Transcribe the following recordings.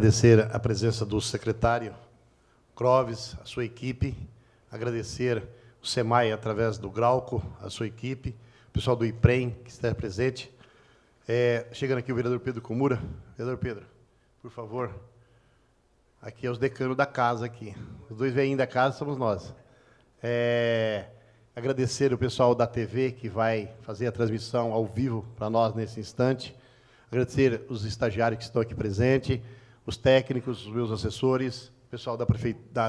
agradecer a presença do secretário Clóvis, a sua equipe, agradecer o SEMAI, através do Grauco, a sua equipe, o pessoal do IPREM, que está presente. Chegando aqui o vereador Pedro Komura. Vereador Pedro, por favor. Aqui é os decanos da casa. Aqui. Os dois velhinhos da casa somos nós. Agradecer o pessoal da TV, que vai fazer a transmissão ao vivo para nós nesse instante. Agradecer os estagiários que estão aqui presentes, os técnicos, os meus assessores, o pessoal da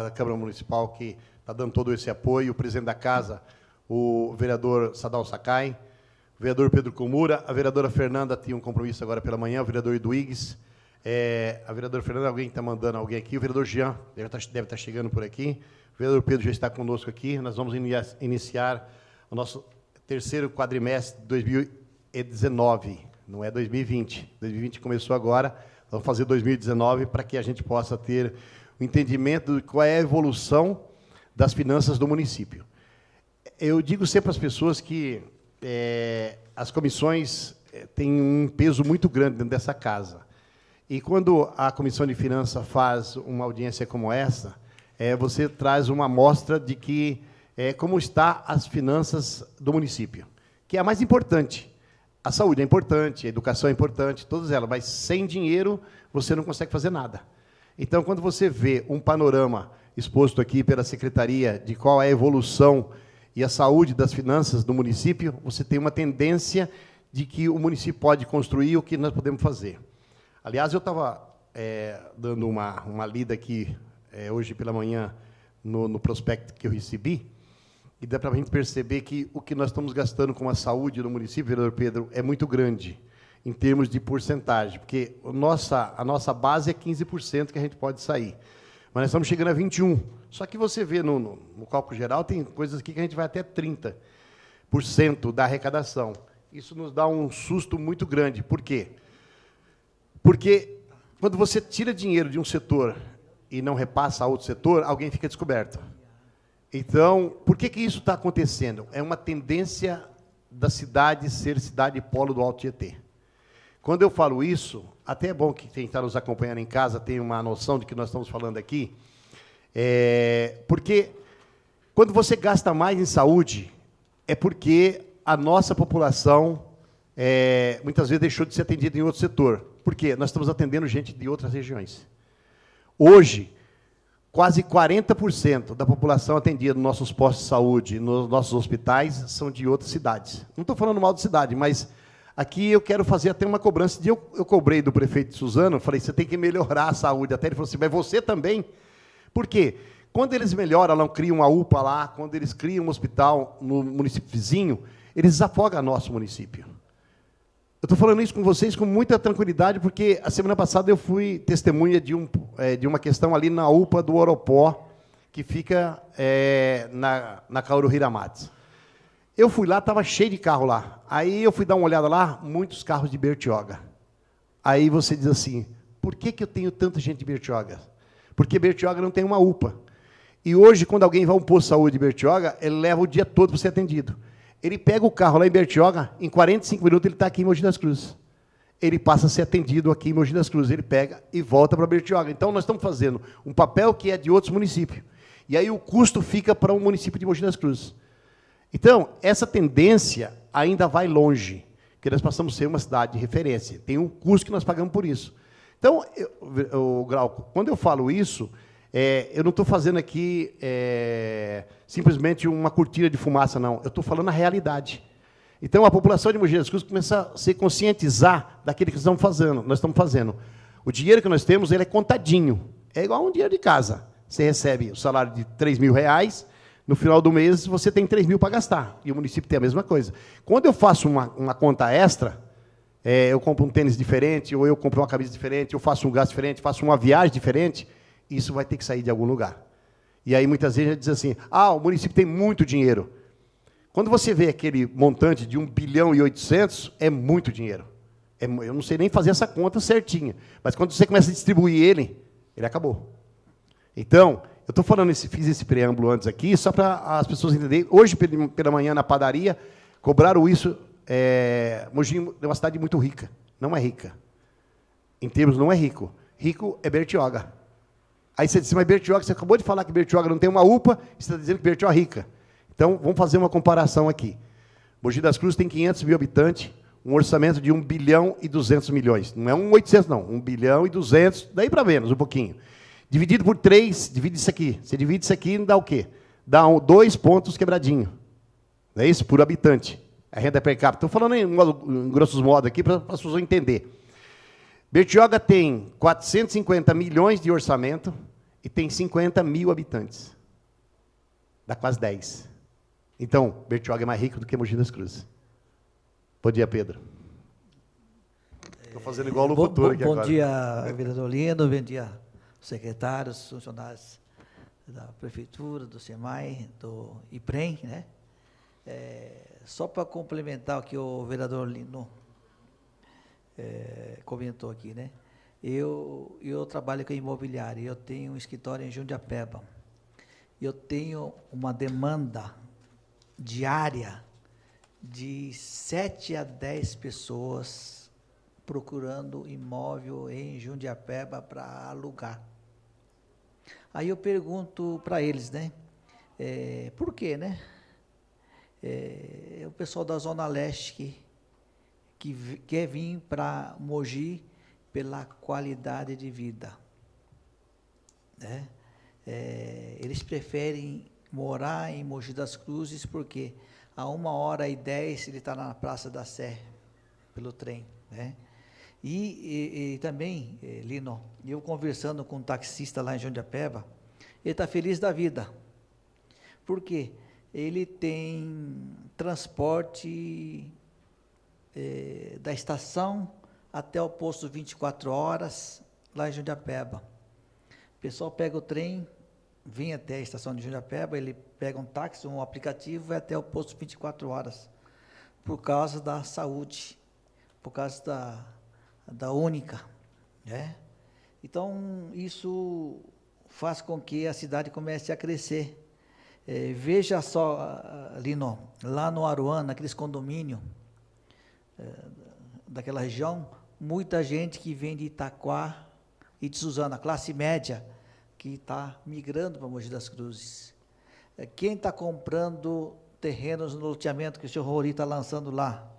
Câmara Municipal, que está dando todo esse apoio, o presidente da casa, o vereador Sadal Sakai, o vereador Pedro Komura, a vereadora Fernanda tinha um compromisso agora pela manhã, o vereador Eduígues, a vereadora Fernanda, alguém está mandando alguém aqui, o vereador Jean deve estar chegando por aqui, o vereador Pedro já está conosco aqui, nós vamos iniciar o nosso terceiro quadrimestre de 2019, não é 2020. 2020 começou agora, vamos fazer 2019 para que a gente possa ter o entendimento de qual é a evolução das finanças do município. Eu digo sempre às pessoas que as comissões têm um peso muito grande dentro dessa casa. E quando a Comissão de Finanças faz uma audiência como essa, você traz uma amostra de que como está as finanças do município, que é a mais importante. A saúde é importante, a educação é importante, todas elas, mas sem dinheiro você não consegue fazer nada. Então, quando você vê um panorama exposto aqui pela Secretaria de qual é a evolução e a saúde das finanças do município, você tem uma tendência de que o município pode construir o que nós podemos fazer. Aliás, eu estava dando uma lida aqui hoje pela manhã no prospecto que eu recebi, e dá para a gente perceber que o que nós estamos gastando com a saúde no município, vereador Pedro, é muito grande, em termos de porcentagem, porque a nossa base é 15% que a gente pode sair. Mas nós estamos chegando a 21%. Só que você vê no cálculo geral, tem coisas aqui que a gente vai até 30% da arrecadação. Isso nos dá um susto muito grande. Por quê? Porque quando você tira dinheiro de um setor e não repassa a outro setor, alguém fica descoberto. Então, por que isso está acontecendo? É uma tendência da cidade ser cidade polo do Alto Tietê. Quando eu falo isso, até é bom que quem está nos acompanhando em casa tenha uma noção de que nós estamos falando aqui, porque quando você gasta mais em saúde, é porque a nossa população muitas vezes deixou de ser atendida em outro setor. Por quê? Nós estamos atendendo gente de outras regiões. Hoje, quase 40% da população atendida nos nossos postos de saúde, nos nossos hospitais, são de outras cidades. Não estou falando mal de cidade, mas aqui eu quero fazer até uma cobrança. Eu cobrei do prefeito Suzano, falei, você tem que melhorar a saúde. Até ele falou assim, mas você também? Por quê? Quando eles melhoram, não criam uma UPA lá, quando eles criam um hospital no município vizinho, eles desafogam nosso município. Eu estou falando isso com vocês com muita tranquilidade, porque a semana passada eu fui testemunha de uma questão ali na UPA do Oropó, que fica na Kaoru Hiramates. Eu fui lá, estava cheio de carro lá. Aí eu fui dar uma olhada lá, muitos carros de Bertioga. Aí você diz assim, por que eu tenho tanta gente de Bertioga? Porque Bertioga não tem uma UPA. E hoje, quando alguém vai a um posto de saúde de Bertioga, ele leva o dia todo para ser atendido. Ele pega o carro lá em Bertioga, em 45 minutos ele está aqui em Mogi das Cruzes. Ele passa a ser atendido aqui em Mogi das Cruzes, ele pega e volta para Bertioga. Então, nós estamos fazendo um papel que é de outros municípios. E aí o custo fica para o município de Mogi das Cruzes. Então, essa tendência ainda vai longe, porque nós passamos a ser uma cidade de referência. Tem um custo que nós pagamos por isso. Então, Grauco, quando eu falo isso, eu não estou fazendo aqui simplesmente uma cortina de fumaça, não. Eu estou falando a realidade. Então, a população de Mogi das Cruzes começa a se conscientizar daquilo que nós estamos fazendo. O dinheiro que nós temos, ele é contadinho. É igual um dinheiro de casa. Você recebe o salário de R$3.000, no final do mês você tem 3 mil para gastar. E o município tem a mesma coisa. Quando eu faço uma conta extra, eu compro um tênis diferente, ou eu compro uma camisa diferente, eu faço um gasto diferente, faço uma viagem diferente, isso vai ter que sair de algum lugar. E aí, muitas vezes, a gente diz assim, o município tem muito dinheiro. Quando você vê aquele montante de 1,8 bilhão, é muito dinheiro. Eu não sei nem fazer essa conta certinha, mas quando você começa a distribuir ele acabou. Então, eu estou falando, fiz esse preâmbulo antes aqui, só para as pessoas entenderem. Hoje, pela manhã, na padaria, cobraram isso. Mogi é uma cidade muito rica. Não é rica. Em termos, não é rico. rico é Bertioga. Aí você disse, mas Bertioga, você acabou de falar que Bertioga não tem uma UPA, e você está dizendo que Bertioga é rica. Então, vamos fazer uma comparação aqui. Mogi das Cruzes tem 500 mil habitantes, um orçamento de 1 bilhão e 200 milhões. Não é 1.800, não. 1 bilhão e 200, daí para menos, um pouquinho. Dividido por 3, divide isso aqui. Você divide isso aqui, dá o quê? Dá 2 pontos quebradinho. Não é isso? Por habitante. A renda per capita. Estou falando em grossos modos aqui, para as pessoas entenderem. Bertioga tem 450 milhões de orçamento e tem 50 mil habitantes. Dá quase 10. Então, Bertioga é mais rico do que Mogi das Cruzes. Bom dia, Pedro. Estou fazendo igual o locutor aqui agora. Bom dia, vereador Lino, bom dia, secretários, funcionários da Prefeitura, do SEMAI, do IPREM, né? Só para complementar o que o vereador Lino comentou aqui, né? Eu trabalho com imobiliário, eu tenho um escritório em Jundiapeba. Eu tenho uma demanda diária de 7 a 10 pessoas procurando imóvel em Jundiapeba para alugar. Aí eu pergunto para eles, né? Por quê, né? O pessoal da Zona Leste que quer vir para Mogi pela qualidade de vida, né? Eles preferem morar em Mogi das Cruzes porque a 1h10 ele está na Praça da Sé, pelo trem, né? E também, Lino, eu conversando com um taxista lá em Jundiapeba, ele está feliz da vida. Por quê? Ele tem transporte da estação até o posto 24 horas, lá em Jundiapeba. O pessoal pega o trem, vem até a estação de Jundiapeba, ele pega um táxi, um aplicativo, vai até o posto 24 horas, por causa da saúde, por causa da única, né? Então, isso faz com que a cidade comece a crescer. Veja só, Lino, lá no Aruana, naqueles condomínios daquela região, muita gente que vem de Itaquá e de Suzana, classe média, que está migrando para Mogi das Cruzes. Quem está comprando terrenos no loteamento que o senhor Rori está lançando lá?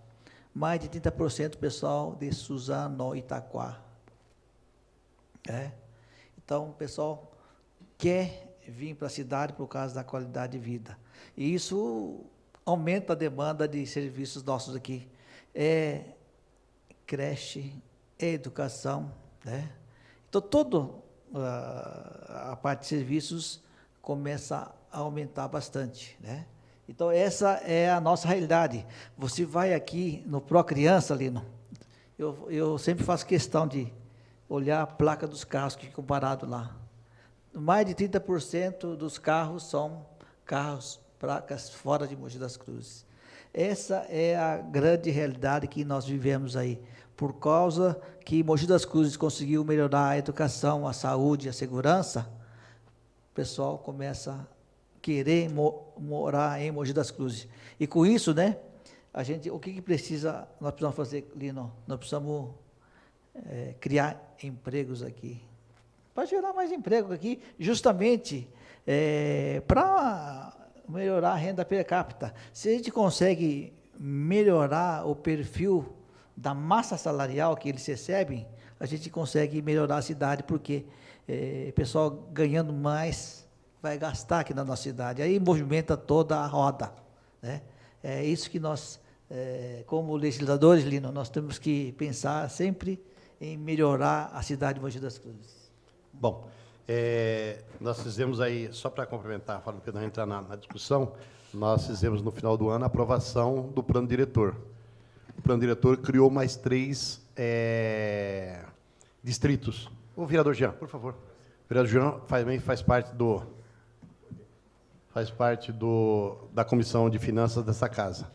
Mais de 30% pessoal de Suzano, Itaquá. Então, o pessoal quer vir para a cidade por causa da qualidade de vida. E isso aumenta a demanda de serviços nossos aqui. Creche, educação, né? Então, toda a parte de serviços começa a aumentar bastante, né? Então, essa é a nossa realidade. Você vai aqui no Procriança, Lino, eu sempre faço questão de olhar a placa dos carros que ficam parados lá. Mais de 30% dos carros são carros, placas fora de Mogi das Cruzes. Essa é a grande realidade que nós vivemos aí. Por causa que Mogi das Cruzes conseguiu melhorar a educação, a saúde, a segurança, o pessoal começa a querer morar em Mogi das Cruzes. E com isso, né, o que precisa, nós precisamos fazer, Lino? Nós precisamos criar empregos aqui, para gerar mais emprego aqui, justamente para melhorar a renda per capita. Se a gente consegue melhorar o perfil da massa salarial que eles recebem, a gente consegue melhorar a cidade, porque o pessoal ganhando mais vai gastar aqui na nossa cidade. Aí movimenta toda a roda, né? É isso que nós, como legisladores, Lino, nós temos que pensar sempre em melhorar a cidade de Mogi das Cruzes. Bom, nós fizemos aí, só para complementar, falando que não entrar na discussão, nós fizemos no final do ano a aprovação do plano diretor. O plano diretor criou mais 3 distritos. O vereador Jean, por favor. O vereador Jean faz parte da comissão de finanças dessa casa.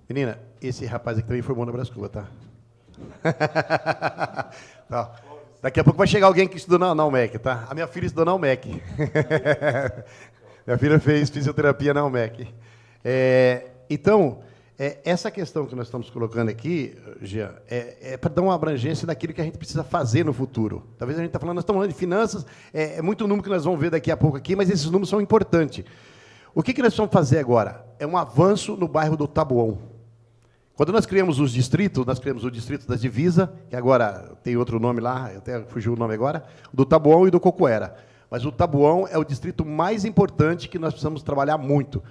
Menina, esse rapaz aqui também formou na Brascuba, tá? Tá. Daqui a pouco vai chegar alguém que estudou na UMEC, tá? A minha filha estudou na UMEC. Minha filha fez fisioterapia na UMEC. Então, Essa questão que nós estamos colocando aqui, Jean, é para dar uma abrangência daquilo que a gente precisa fazer no futuro. Talvez a gente está falando, nós estamos falando de finanças, é muito número que nós vamos ver daqui a pouco aqui, mas esses números são importantes. O que nós vamos fazer agora? É um avanço no bairro do Taboão. Quando nós criamos os distritos, nós criamos o distrito das Divisas, que agora tem outro nome lá, até fugiu o nome agora, do Taboão e do Cocoera. Mas o Taboão é o distrito mais importante que nós precisamos trabalhar muito.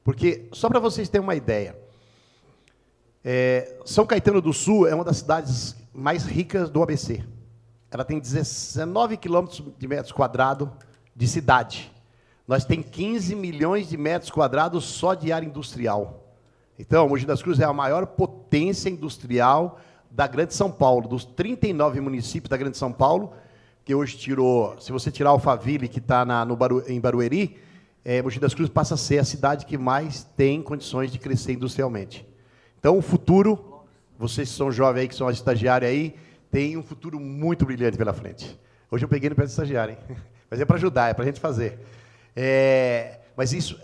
Porque, só para vocês terem uma ideia, São Caetano do Sul é uma das cidades mais ricas do ABC. Ela tem 19 quilômetros de metros quadrados de cidade. Nós temos 15 milhões de metros quadrados só de área industrial. Então, Mogi das Cruzes é a maior potência industrial da Grande São Paulo. Dos 39 municípios da Grande São Paulo, que hoje tirou, se você tirar Alphaville, que está em Barueri, Mogi das Cruzes passa a ser a cidade que mais tem condições de crescer industrialmente. Então, o futuro, vocês que são jovens aí, que são estagiários aí, tem um futuro muito brilhante pela frente. Hoje eu peguei no pé de estagiário, hein? Mas é para ajudar, é para a gente fazer. Mas isso,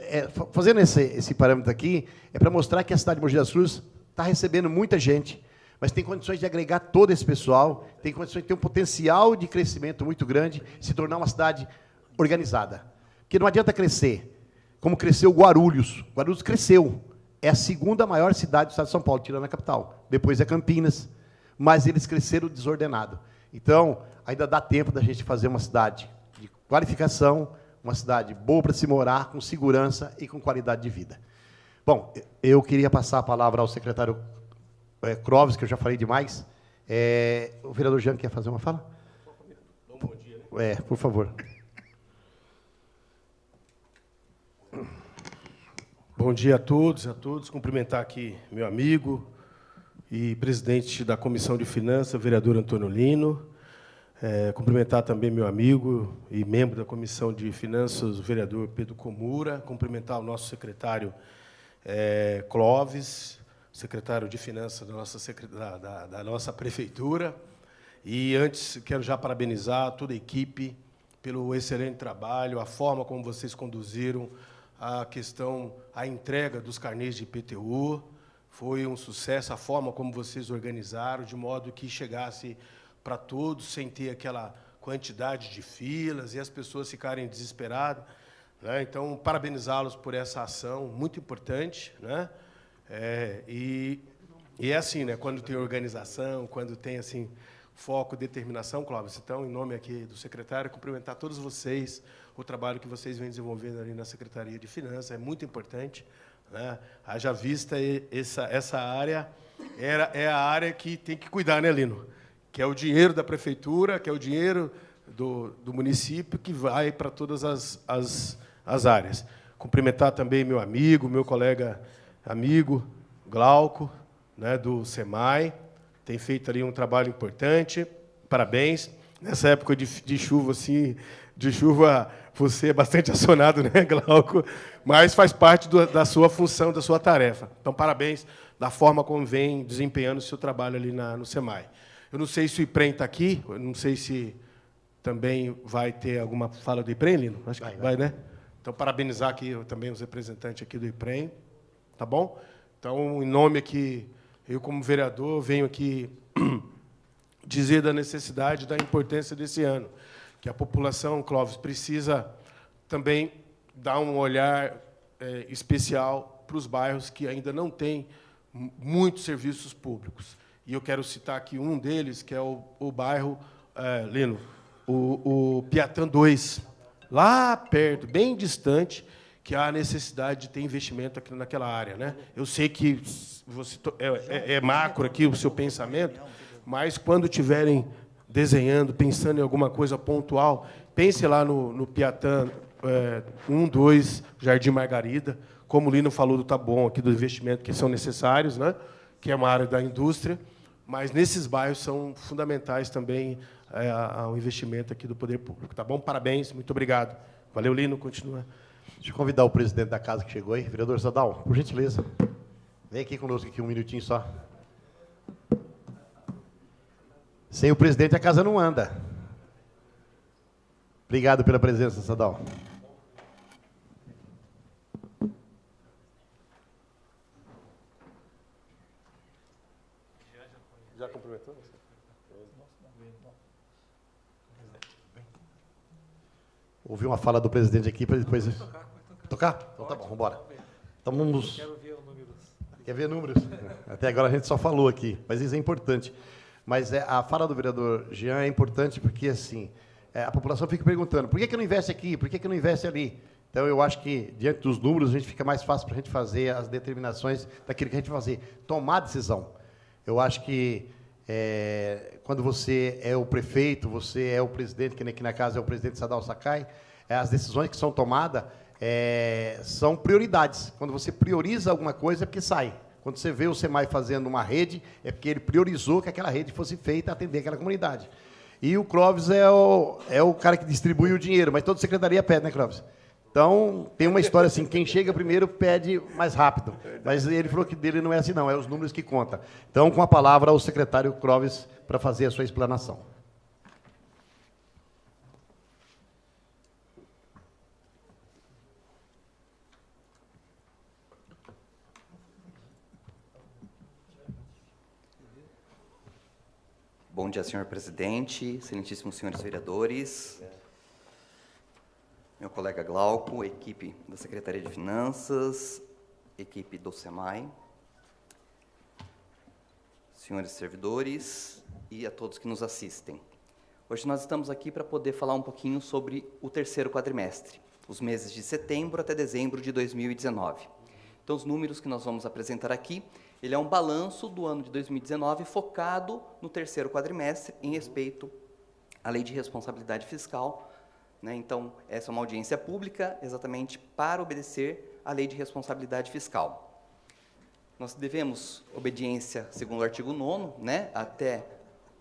fazendo esse parâmetro aqui, é para mostrar que a cidade de Mogi das Cruzes está recebendo muita gente, mas tem condições de agregar todo esse pessoal, tem condições de ter um potencial de crescimento muito grande, se tornar uma cidade organizada. Porque não adianta crescer, como cresceu Guarulhos. Guarulhos cresceu. É a segunda maior cidade do estado de São Paulo, tirando a capital. Depois é Campinas. Mas eles cresceram desordenado. Então, ainda dá tempo da gente fazer uma cidade de qualificação, uma cidade boa para se morar, com segurança e com qualidade de vida. Bom, eu queria passar a palavra ao secretário Clóvis, que eu já falei demais. O vereador Jean quer fazer uma fala? Bom dia, né? Por favor. Bom dia a todos. Cumprimentar aqui meu amigo e presidente da Comissão de Finanças, vereador Antônio Lino. Cumprimentar também meu amigo e membro da Comissão de Finanças, o vereador Pedro Comura. Cumprimentar o nosso secretário Clóvis, secretário de Finanças da nossa prefeitura. E, antes, quero já parabenizar toda a equipe pelo excelente trabalho, a forma como vocês conduziram a entrega dos carnês de IPTU. Foi um sucesso a forma como vocês organizaram, de modo que chegasse para todos, sem ter aquela quantidade de filas e as pessoas ficarem desesperadas, né? Então, parabenizá-los por essa ação muito importante, né? E é assim, né? Quando tem organização, quando tem assim foco, determinação, Clóvis. Então, em nome aqui do secretário, cumprimentar todos vocês, o trabalho que vocês vêm desenvolvendo ali na Secretaria de Finanças é muito importante, né? Haja vista essa área é a área que tem que cuidar, né, Lino? Que é o dinheiro da prefeitura, que é o dinheiro do município, que vai para todas as áreas. Cumprimentar também meu amigo, meu colega amigo, Glauco, né, do SEMAI, tem feito ali um trabalho importante, parabéns. Nessa época de chuva, assim, você é bastante acionado, né, Glauco? Mas faz parte da sua função, da sua tarefa. Então, parabéns da forma como vem desempenhando o seu trabalho ali no SEMAI. Eu não sei se o IPREM está aqui, eu não sei se também vai ter alguma fala do IPREM, Lino? Acho que vai, né? Então, parabenizar aqui também os representantes aqui do IPREM, tá bom? Então, em nome aqui, eu, como vereador, venho aqui dizer da necessidade, da importância desse ano, que a população, Clóvis, precisa também dar um olhar especial para os bairros que ainda não têm muitos serviços públicos. E eu quero citar aqui um deles, que é o bairro, Lino, o Piatã 2, lá perto, bem distante, que há a necessidade de ter investimento aqui naquela área, né? Eu sei que você é macro aqui o seu pensamento, mas quando estiverem desenhando, pensando em alguma coisa pontual, pense lá no Piatã 1, 2, Jardim Margarida, como o Lino falou do Taboão, aqui do investimento que são necessários, né? Que é uma área da indústria, mas nesses bairros são fundamentais também ao investimento aqui do poder público. Tá bom? Parabéns, muito obrigado. Valeu, Lino, continua. Deixa eu convidar o presidente da casa que chegou aí, vereador Sadal, por gentileza. Vem aqui conosco aqui um minutinho só. Sem o presidente a casa não anda. Obrigado pela presença, Sadal. ouvir uma fala do presidente aqui para depois... Vai tocar? Então tá bom, vamos embora. Então vamos... Quero ver os números. Quer ver números? Até agora a gente só falou aqui, mas isso é importante. Mas a fala do vereador Jean é importante porque, assim, a população fica perguntando, por que não investe aqui? Por que não investe ali? Então, eu acho que, diante dos números, a gente fica mais fácil para a gente fazer as determinações daquilo que a gente vai fazer. Tomar decisão. Eu acho que, quando você é o prefeito, você é o presidente, que aqui na casa é o presidente Sadal Sakai, as decisões que são tomadas são prioridades. Quando você prioriza alguma coisa, é porque sai. Quando você vê o SEMAI fazendo uma rede, é porque ele priorizou que aquela rede fosse feita a atender aquela comunidade. E o Clóvis é o cara que distribui o dinheiro, mas toda secretaria pede, né, Clóvis? Então, tem uma história assim, quem chega primeiro pede mais rápido. Mas ele falou que dele não é assim, não, é os números que contam. Então, com a palavra, o secretário Clóvis para fazer a sua explanação. Bom dia, senhor presidente, excelentíssimos senhores vereadores, meu colega Glauco, equipe da Secretaria de Finanças, equipe do SEMAI, senhores servidores e a todos que nos assistem. Hoje nós estamos aqui para poder falar um pouquinho sobre o terceiro quadrimestre, os meses de setembro até dezembro de 2019. Então, os números que nós vamos apresentar aqui, ele é um balanço do ano de 2019 focado no terceiro quadrimestre em respeito à Lei de Responsabilidade Fiscal, né? Então, essa é uma audiência pública exatamente para obedecer à Lei de Responsabilidade Fiscal. Nós devemos obediência segundo o artigo 9º, né? Até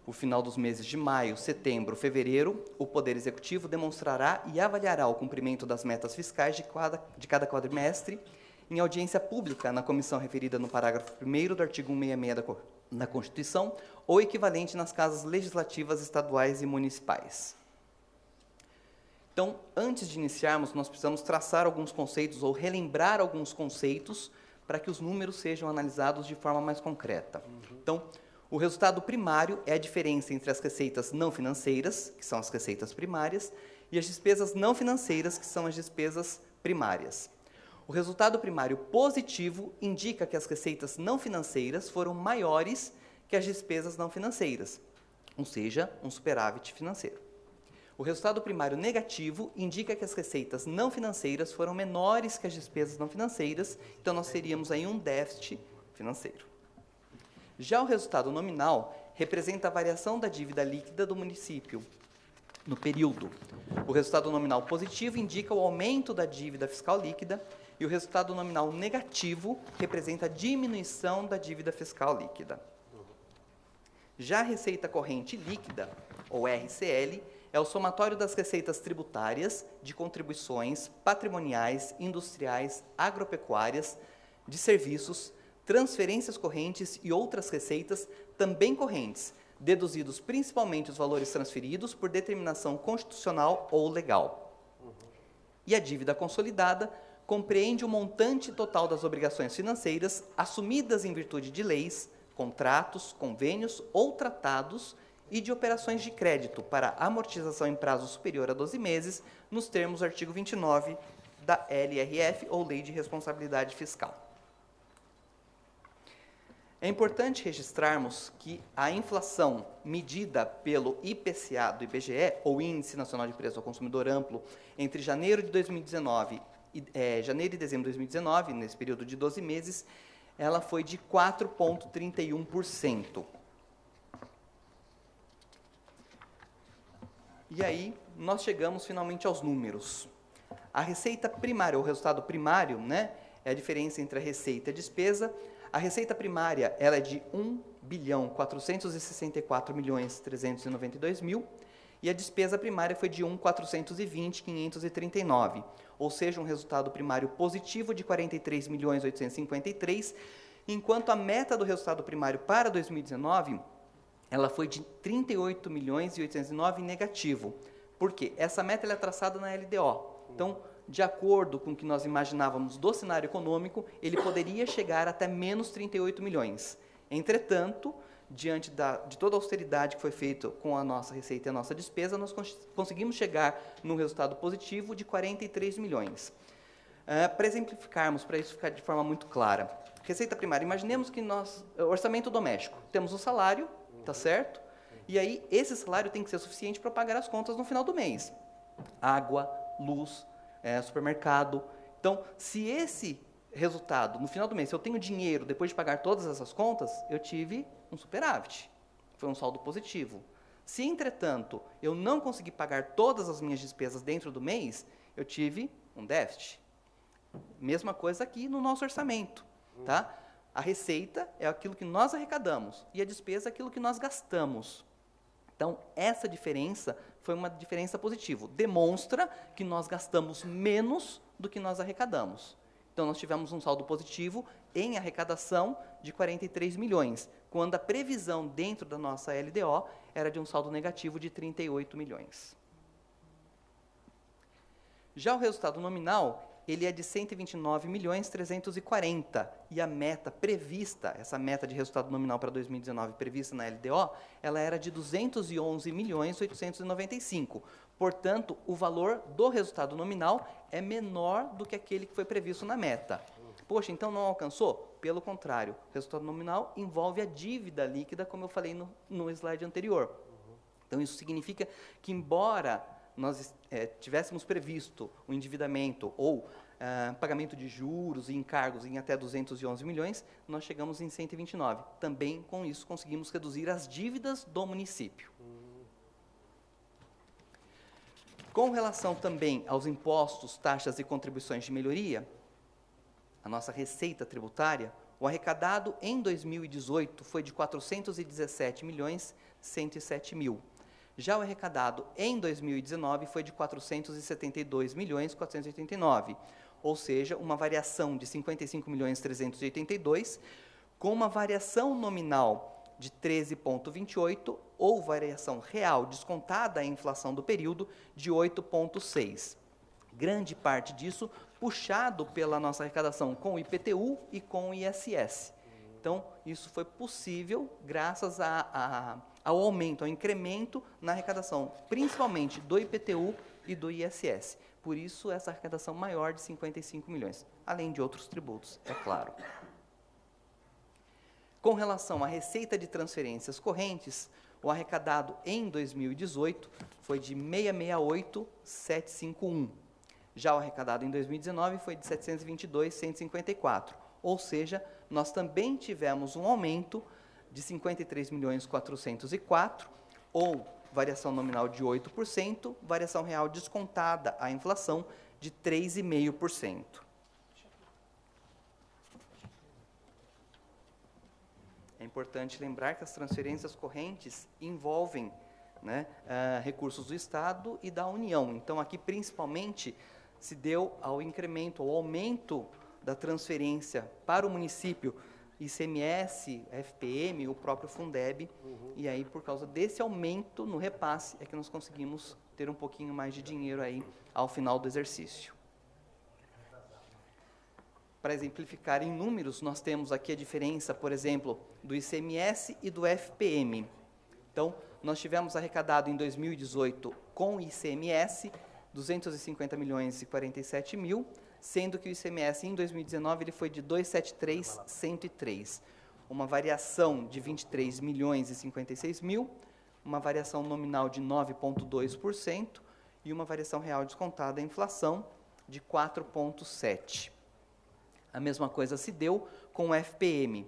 o final dos meses de maio, setembro, fevereiro, o Poder Executivo demonstrará e avaliará o cumprimento das metas fiscais de cada quadrimestre em audiência pública na comissão referida no parágrafo 1º do artigo 166 da Constituição, ou equivalente nas casas legislativas estaduais e municipais. Então, antes de iniciarmos, nós precisamos traçar alguns conceitos ou relembrar alguns conceitos para que os números sejam analisados de forma mais concreta. Então, o resultado primário é a diferença entre as receitas não financeiras, que são as receitas primárias, e as despesas não financeiras, que são as despesas primárias. O resultado primário positivo indica que as receitas não financeiras foram maiores que as despesas não financeiras, ou seja, um superávit financeiro. O resultado primário negativo indica que as receitas não financeiras foram menores que as despesas não financeiras, então nós teríamos aí um déficit financeiro. Já o resultado nominal representa a variação da dívida líquida do município no período. O resultado nominal positivo indica o aumento da dívida fiscal líquida e o resultado nominal negativo representa a diminuição da dívida fiscal líquida. Já a receita corrente líquida, ou RCL, é o somatório das receitas tributárias, de contribuições patrimoniais, industriais, agropecuárias, de serviços, transferências correntes e outras receitas também correntes, deduzidos principalmente os valores transferidos por determinação constitucional ou legal. E a dívida consolidada compreende o montante total das obrigações financeiras assumidas em virtude de leis, contratos, convênios ou tratados e de operações de crédito para amortização em prazo superior a 12 meses, nos termos do artigo 29 da LRF, ou Lei de Responsabilidade Fiscal. É importante registrarmos que a inflação medida pelo IPCA do IBGE, ou Índice Nacional de Preço ao Consumidor Amplo, entre janeiro de 2019 janeiro e dezembro de 2019, nesse período de 12 meses, ela foi de 4,31%. E aí, nós chegamos finalmente aos números. A receita primária, ou resultado primário, né, é a diferença entre a receita e a despesa. A receita primária ela é de R$ 1.464.392.000 e a despesa primária foi de R$ 1.420.539, ou seja, um resultado primário positivo de R$ 43.853.000, enquanto a meta do resultado primário para 2019 ela foi de R$ 38.809.000 negativo. Por quê? Essa meta ela é traçada na LDO. Então, de acordo com o que nós imaginávamos do cenário econômico, ele poderia chegar até menos 38 milhões. Entretanto, diante de toda a austeridade que foi feita com a nossa receita e a nossa despesa, nós conseguimos chegar num resultado positivo de 43 milhões. Para exemplificarmos, para isso ficar de forma muito clara, receita primária, imaginemos que orçamento doméstico, temos um salário, tá certo? E aí, esse salário tem que ser suficiente para pagar as contas no final do mês. Água, luz, supermercado. Então, se esse resultado, no final do mês, se eu tenho dinheiro, depois de pagar todas essas contas, eu tive um superávit. Foi um saldo positivo. Se, entretanto, eu não consegui pagar todas as minhas despesas dentro do mês, eu tive um déficit. Mesma coisa aqui no nosso orçamento, tá? A receita é aquilo que nós arrecadamos e a despesa é aquilo que nós gastamos. Então, essa diferença foi uma diferença positiva. Demonstra que nós gastamos menos do que nós arrecadamos. Então, nós tivemos um saldo positivo em arrecadação de 43 milhões, quando a previsão dentro da nossa LDO era de um saldo negativo de 38 milhões. Já o resultado nominal, ele é de 129.340.000, e a meta prevista, essa meta de resultado nominal para 2019 prevista na LDO, ela era de 211.895.000. Portanto, o valor do resultado nominal é menor do que aquele que foi previsto na meta. Poxa, então não alcançou? Pelo contrário, o resultado nominal envolve a dívida líquida, como eu falei no slide anterior. Então, isso significa que, embora nós tivéssemos previsto o endividamento ou pagamento de juros e encargos em até 211 milhões, nós chegamos em 129. Também, com isso, conseguimos reduzir as dívidas do município. Com relação também aos impostos, taxas e contribuições de melhoria, a nossa receita tributária, o arrecadado em 2018 foi de 417.107.000. Já o arrecadado em 2019 foi de 472.489.000, ou seja, uma variação de 55.382.000, com uma variação nominal de 13,28, ou variação real descontada a inflação do período de 8,6. Grande parte disso puxado pela nossa arrecadação com o IPTU e com o ISS. Então, isso foi possível graças ao aumento, ao incremento na arrecadação, principalmente do IPTU e do ISS. Por isso, essa arrecadação maior de 55 milhões, além de outros tributos, é claro. Com relação à receita de transferências correntes, o arrecadado em 2018 foi de 668.751. Já o arrecadado em 2019 foi de 722.154. Ou seja, nós também tivemos um aumento de 53.404.000, ou variação nominal de 8%, variação real descontada à inflação de 3,5%. É importante lembrar que as transferências correntes envolvem, né, recursos do Estado e da União. Então, aqui, principalmente, se deu ao incremento, ao aumento da transferência para o município, ICMS, FPM, o próprio Fundeb, e aí, por causa desse aumento no repasse, é que nós conseguimos ter um pouquinho mais de dinheiro aí ao final do exercício. Para exemplificar em números, nós temos aqui a diferença, por exemplo, do ICMS e do FPM. Então, nós tivemos arrecadado em 2018 com o ICMS 250.047.000, sendo que o ICMS em 2019 ele foi de 273.103, uma variação de 23.056.000, uma variação nominal de 9,2% e uma variação real descontada à inflação de 4,7%. A mesma coisa se deu com o FPM.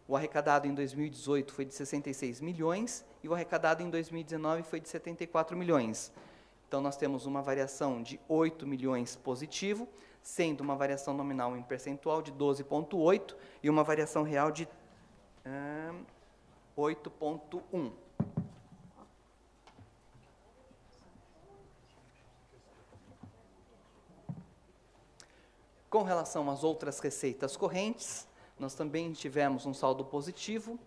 O arrecadado em 2018 foi de 66 milhões e o arrecadado em 2019 foi de 74 milhões. Então, nós temos uma variação de 8 milhões positivo, sendo uma variação nominal em percentual de 12,8 e uma variação real de 8,1. Com relação às outras receitas correntes, nós também tivemos um saldo positivo.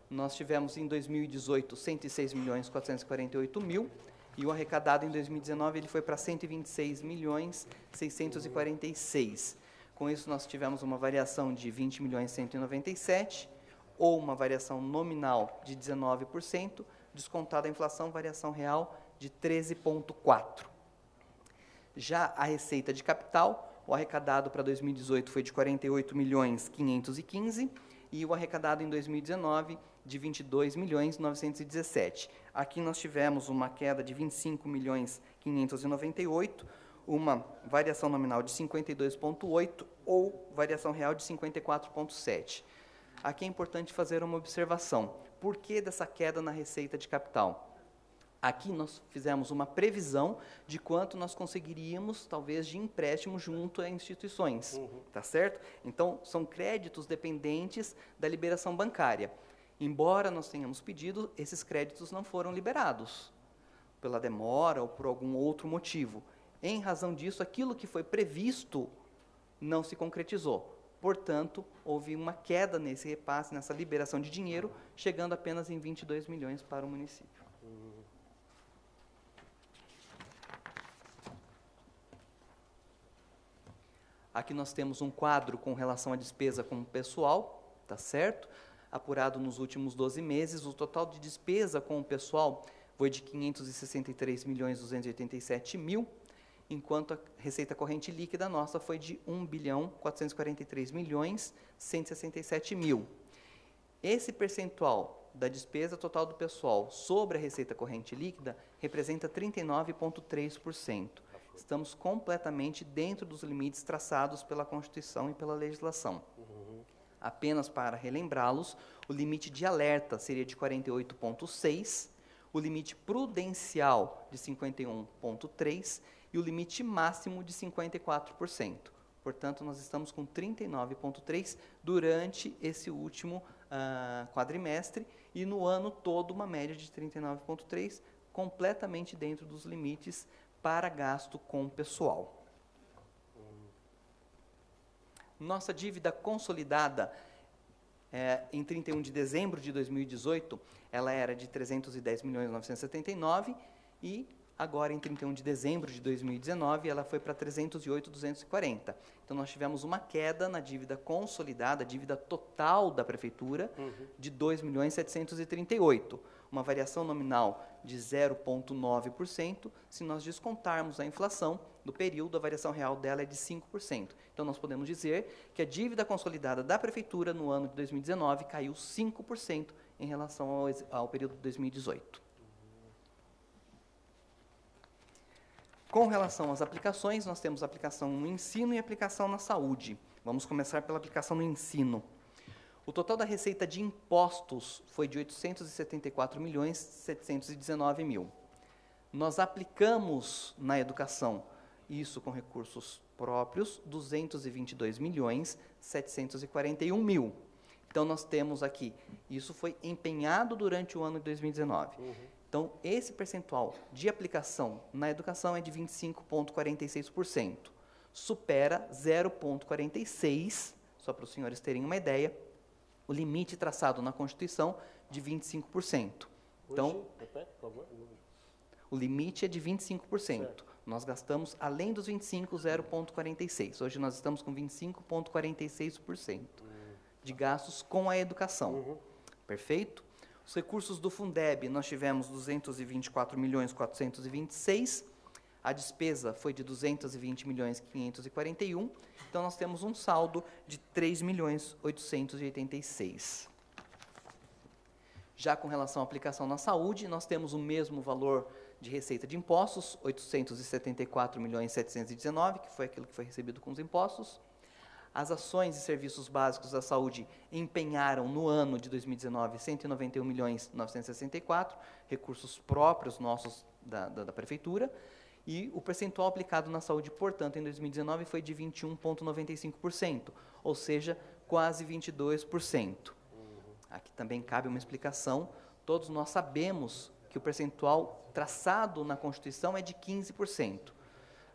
Nós tivemos em 2018 106.448.000 e o arrecadado em 2019 ele foi para 126.646.000. Com isso nós tivemos uma variação de 20.197, ou uma variação nominal de 19%, descontada a inflação, variação real de 13,4%. Já a receita de capital, o arrecadado para 2018 foi de 48.515.000 e o arrecadado em 2019 de 22.917.000. Aqui nós tivemos uma queda de 25.598.000, uma variação nominal de 52,8% ou variação real de 54,7%. Aqui é importante fazer uma observação. Por que dessa queda na receita de capital? Aqui nós fizemos uma previsão de quanto nós conseguiríamos, talvez, de empréstimo junto a instituições, tá certo? Então, são créditos dependentes da liberação bancária. Embora nós tenhamos pedido, esses créditos não foram liberados, pela demora ou por algum outro motivo. Em razão disso, aquilo que foi previsto não se concretizou. Portanto, houve uma queda nesse repasse, nessa liberação de dinheiro, chegando apenas em 22 milhões para o município. Aqui nós temos um quadro com relação à despesa com o pessoal, tá certo? Apurado nos últimos 12 meses, o total de despesa com o pessoal foi de 563.287.000, enquanto a receita corrente líquida nossa foi de 1.443.167.000. Esse percentual da despesa total do pessoal sobre a receita corrente líquida representa 39,3%. Estamos completamente dentro dos limites traçados pela Constituição e pela legislação. Apenas para relembrá-los, o limite de alerta seria de 48,6%, o limite prudencial de 51,3% e o limite máximo de 54%. Portanto, nós estamos com 39,3% durante esse último quadrimestre e no ano todo uma média de 39,3%, completamente dentro dos limites para gasto com pessoal. Nossa dívida consolidada em 31 de dezembro de 2018, ela era de 310.979.000 e agora em 31 de dezembro de 2019 ela foi para 308.240. Então nós tivemos uma queda na dívida consolidada, dívida total da prefeitura, de 2.738.000. Uma variação nominal de 0,9%, se nós descontarmos a inflação do período, a variação real dela é de 5%. Então, nós podemos dizer que a dívida consolidada da Prefeitura no ano de 2019 caiu 5% em relação ao período de 2018. Com relação às aplicações, nós temos aplicação no ensino e aplicação na saúde. Vamos começar pela aplicação no ensino. O total da receita de impostos foi de 874.719.000. Nós aplicamos na educação, isso com recursos próprios, 222.741.000. Então, nós temos aqui, isso foi empenhado durante o ano de 2019. Então, esse percentual de aplicação na educação é de 25,46%. Supera 0,46%, só para os senhores terem uma ideia, o limite traçado na Constituição de 25%. Então, repete, por favor. O limite é de 25%. Certo. Nós gastamos, além dos 25%, 0,46%. Hoje nós estamos com 25,46% de gastos com a educação. Perfeito? Os recursos do Fundeb, nós tivemos 224.426.000. A despesa foi de 220.541.000. Então, nós temos um saldo de 3.886.000. Já com relação à aplicação na saúde, nós temos o mesmo valor de receita de impostos, 874.719.000, que foi aquilo que foi recebido com os impostos. As ações e serviços básicos da saúde empenharam no ano de 2019 191.964.000, recursos próprios nossos da Prefeitura, e o percentual aplicado na saúde, portanto, em 2019 foi de 21,95%, ou seja, quase 22%. Aqui também cabe uma explicação. Todos nós sabemos que o percentual traçado na Constituição é de 15%,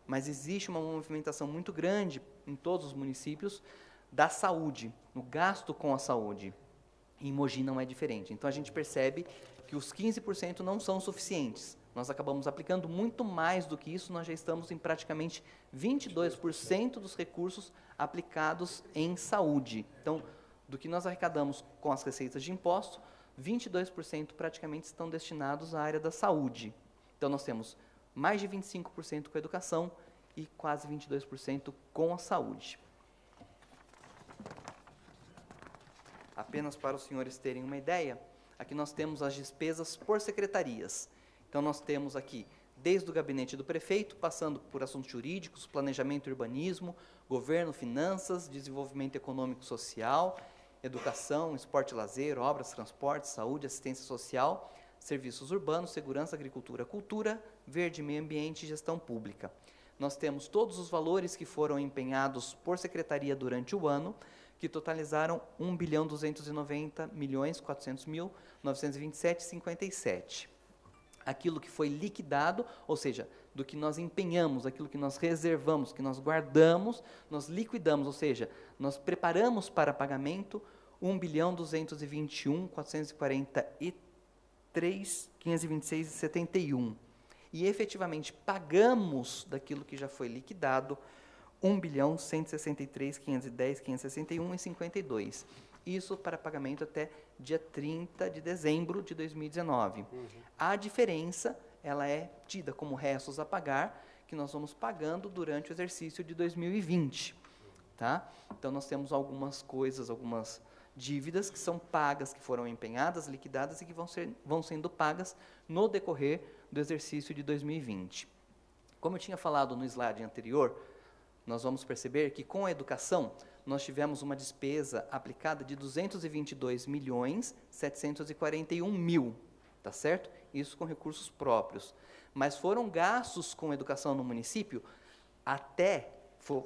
mas existe uma movimentação muito grande em todos os municípios da saúde, no gasto com a saúde. Em Mogi não é diferente. Então, a gente percebe que os 15% não são suficientes. Nós acabamos aplicando muito mais do que isso, nós já estamos em praticamente 22% dos recursos aplicados em saúde. Então, Do que nós arrecadamos com as receitas de imposto, 22% praticamente estão destinados à área da saúde. Então, nós temos mais de 25% com a educação e quase 22% com a saúde. Apenas para os senhores terem uma ideia, aqui nós temos as despesas por secretarias. Então, nós temos aqui, desde o gabinete do prefeito, passando por assuntos jurídicos, planejamento e urbanismo, governo, finanças, desenvolvimento econômico e social, educação, esporte e lazer, obras, transporte, saúde, assistência social, serviços urbanos, segurança, agricultura, cultura, verde, meio ambiente e gestão pública. Nós temos todos os valores que foram empenhados por secretaria durante o ano, que totalizaram R$ 1.290.400.927,57. Aquilo que foi liquidado, ou seja, do que nós empenhamos, aquilo que nós reservamos, que nós guardamos, nós liquidamos, ou seja, nós preparamos para pagamento R$ 1.221.443.526,71. E efetivamente pagamos daquilo que já foi liquidado R$ 1.163.510.561,52. Isso para pagamento até dia 30 de dezembro de 2019. A diferença, ela é tida como restos a pagar, que nós vamos pagando durante o exercício de 2020. Tá? Então, nós temos algumas coisas, algumas dívidas que são pagas, que foram empenhadas, liquidadas e que vão sendo pagas no decorrer do exercício de 2020. Como eu tinha falado no slide anterior, nós vamos perceber que com a educação nós tivemos uma despesa aplicada de R$ 222.741.000, tá certo? Isso com recursos próprios. Mas foram gastos com educação no município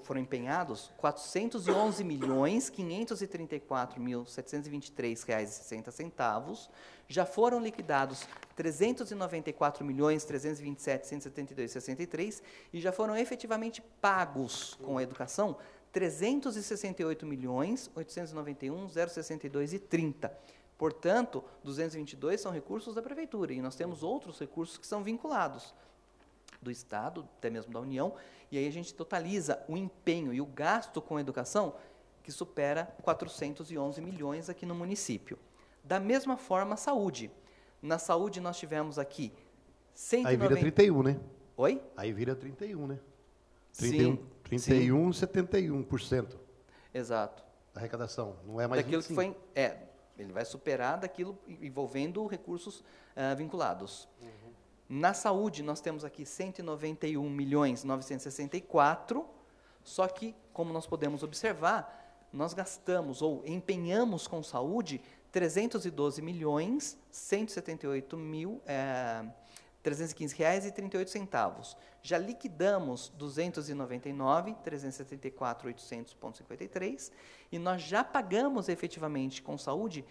foram empenhados R$ 411.534.723,60, já foram liquidados R$ 394.327.172,63 e já foram efetivamente pagos com a educação R$ 368.891.062,30. Portanto, 222 são recursos da prefeitura e nós temos outros recursos que são vinculados do Estado, até mesmo da União, e aí a gente totaliza o empenho e o gasto com a educação que supera 411 milhões aqui no município. Da mesma forma, a saúde. Na saúde nós tivemos aqui 190... Aí vira 31, né? Oi? Aí vira 31, né? Sim. 71%. Exato. Da arrecadação, não é mais daquilo 25. que foi, ele vai superar daquilo envolvendo recursos vinculados. Na saúde, nós temos aqui 191.964, só que, como nós podemos observar, nós gastamos ou empenhamos com saúde 312.178.315,38. Já liquidamos 299.374.800,53 e nós já pagamos efetivamente com saúde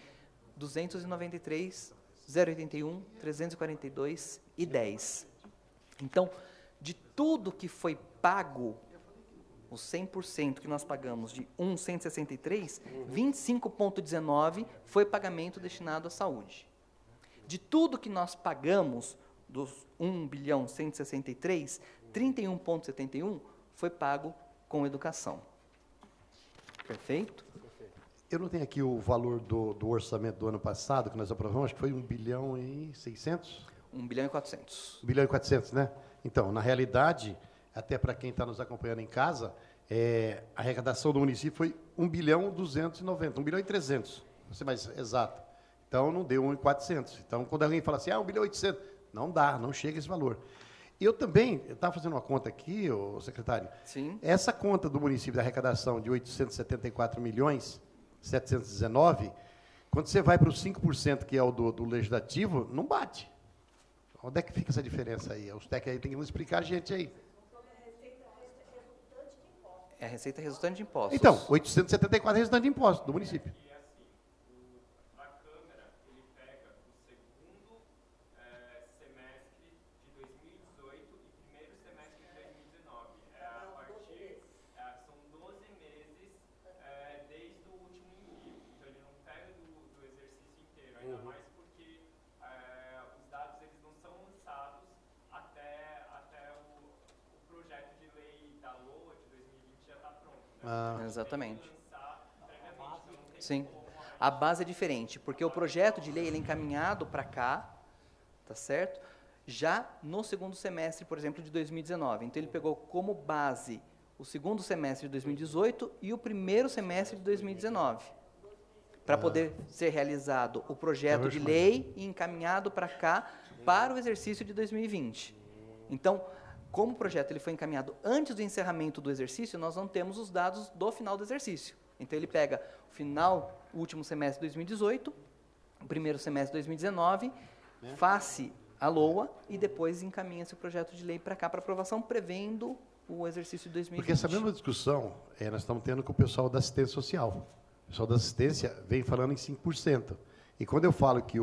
293.081.342,10. Então, de tudo que foi pago, os 100% que nós pagamos de 163, 25,19 foi pagamento destinado à saúde. De tudo que nós pagamos, dos 1.163, 31,71 foi pago com educação. Perfeito? Eu não tenho aqui o valor do orçamento do ano passado, que nós aprovamos, acho que foi 1.600.000.000? 1.400.000.000. 1.400.000.000, né? Então, na realidade, até para quem está nos acompanhando em casa, a arrecadação do município foi 1.290.000.000, 1.300.000.000, para ser mais exato. Então, não deu 1.400.000.000. Então, quando alguém fala assim, 1.800.000.000, não dá, não chega esse valor. E eu também, estava fazendo uma conta aqui, secretário. Sim. Essa conta do município da arrecadação de 874.719.000, quando você vai para os 5%, que é o do legislativo, não bate. Onde é que fica essa diferença aí? Os técnicos aí têm que nos explicar a gente aí. É a receita resultante de impostos. Então, 874 é resultante de impostos do município. A Câmara, ele pega o segundo semestre de 2018 e primeiro semestre de 2019. São 12 meses desde o último envio. Então, ele não pega do exercício inteiro, ainda mais porque os dados eles não são lançados até o projeto de lei da LOA de 2020 já está pronto. Né? Exatamente. Sim. A base é diferente, porque o projeto de lei ele é encaminhado para cá, tá certo? Já no segundo semestre, por exemplo, de 2019. Então, ele pegou como base o segundo semestre de 2018 e o primeiro semestre de 2019, para poder ser realizado o projeto de lei e encaminhado para cá, para o exercício de 2020. Então, como o projeto ele foi encaminhado antes do encerramento do exercício, nós não temos os dados do final do exercício. Então, ele pega o último semestre de 2018, o primeiro semestre de 2019, face a LOA, e depois encaminha-se o projeto de lei para cá, para aprovação, prevendo o exercício de 2020. Porque essa mesma discussão nós estamos tendo com o pessoal da assistência social. O pessoal da assistência vem falando em 5%. E quando eu falo que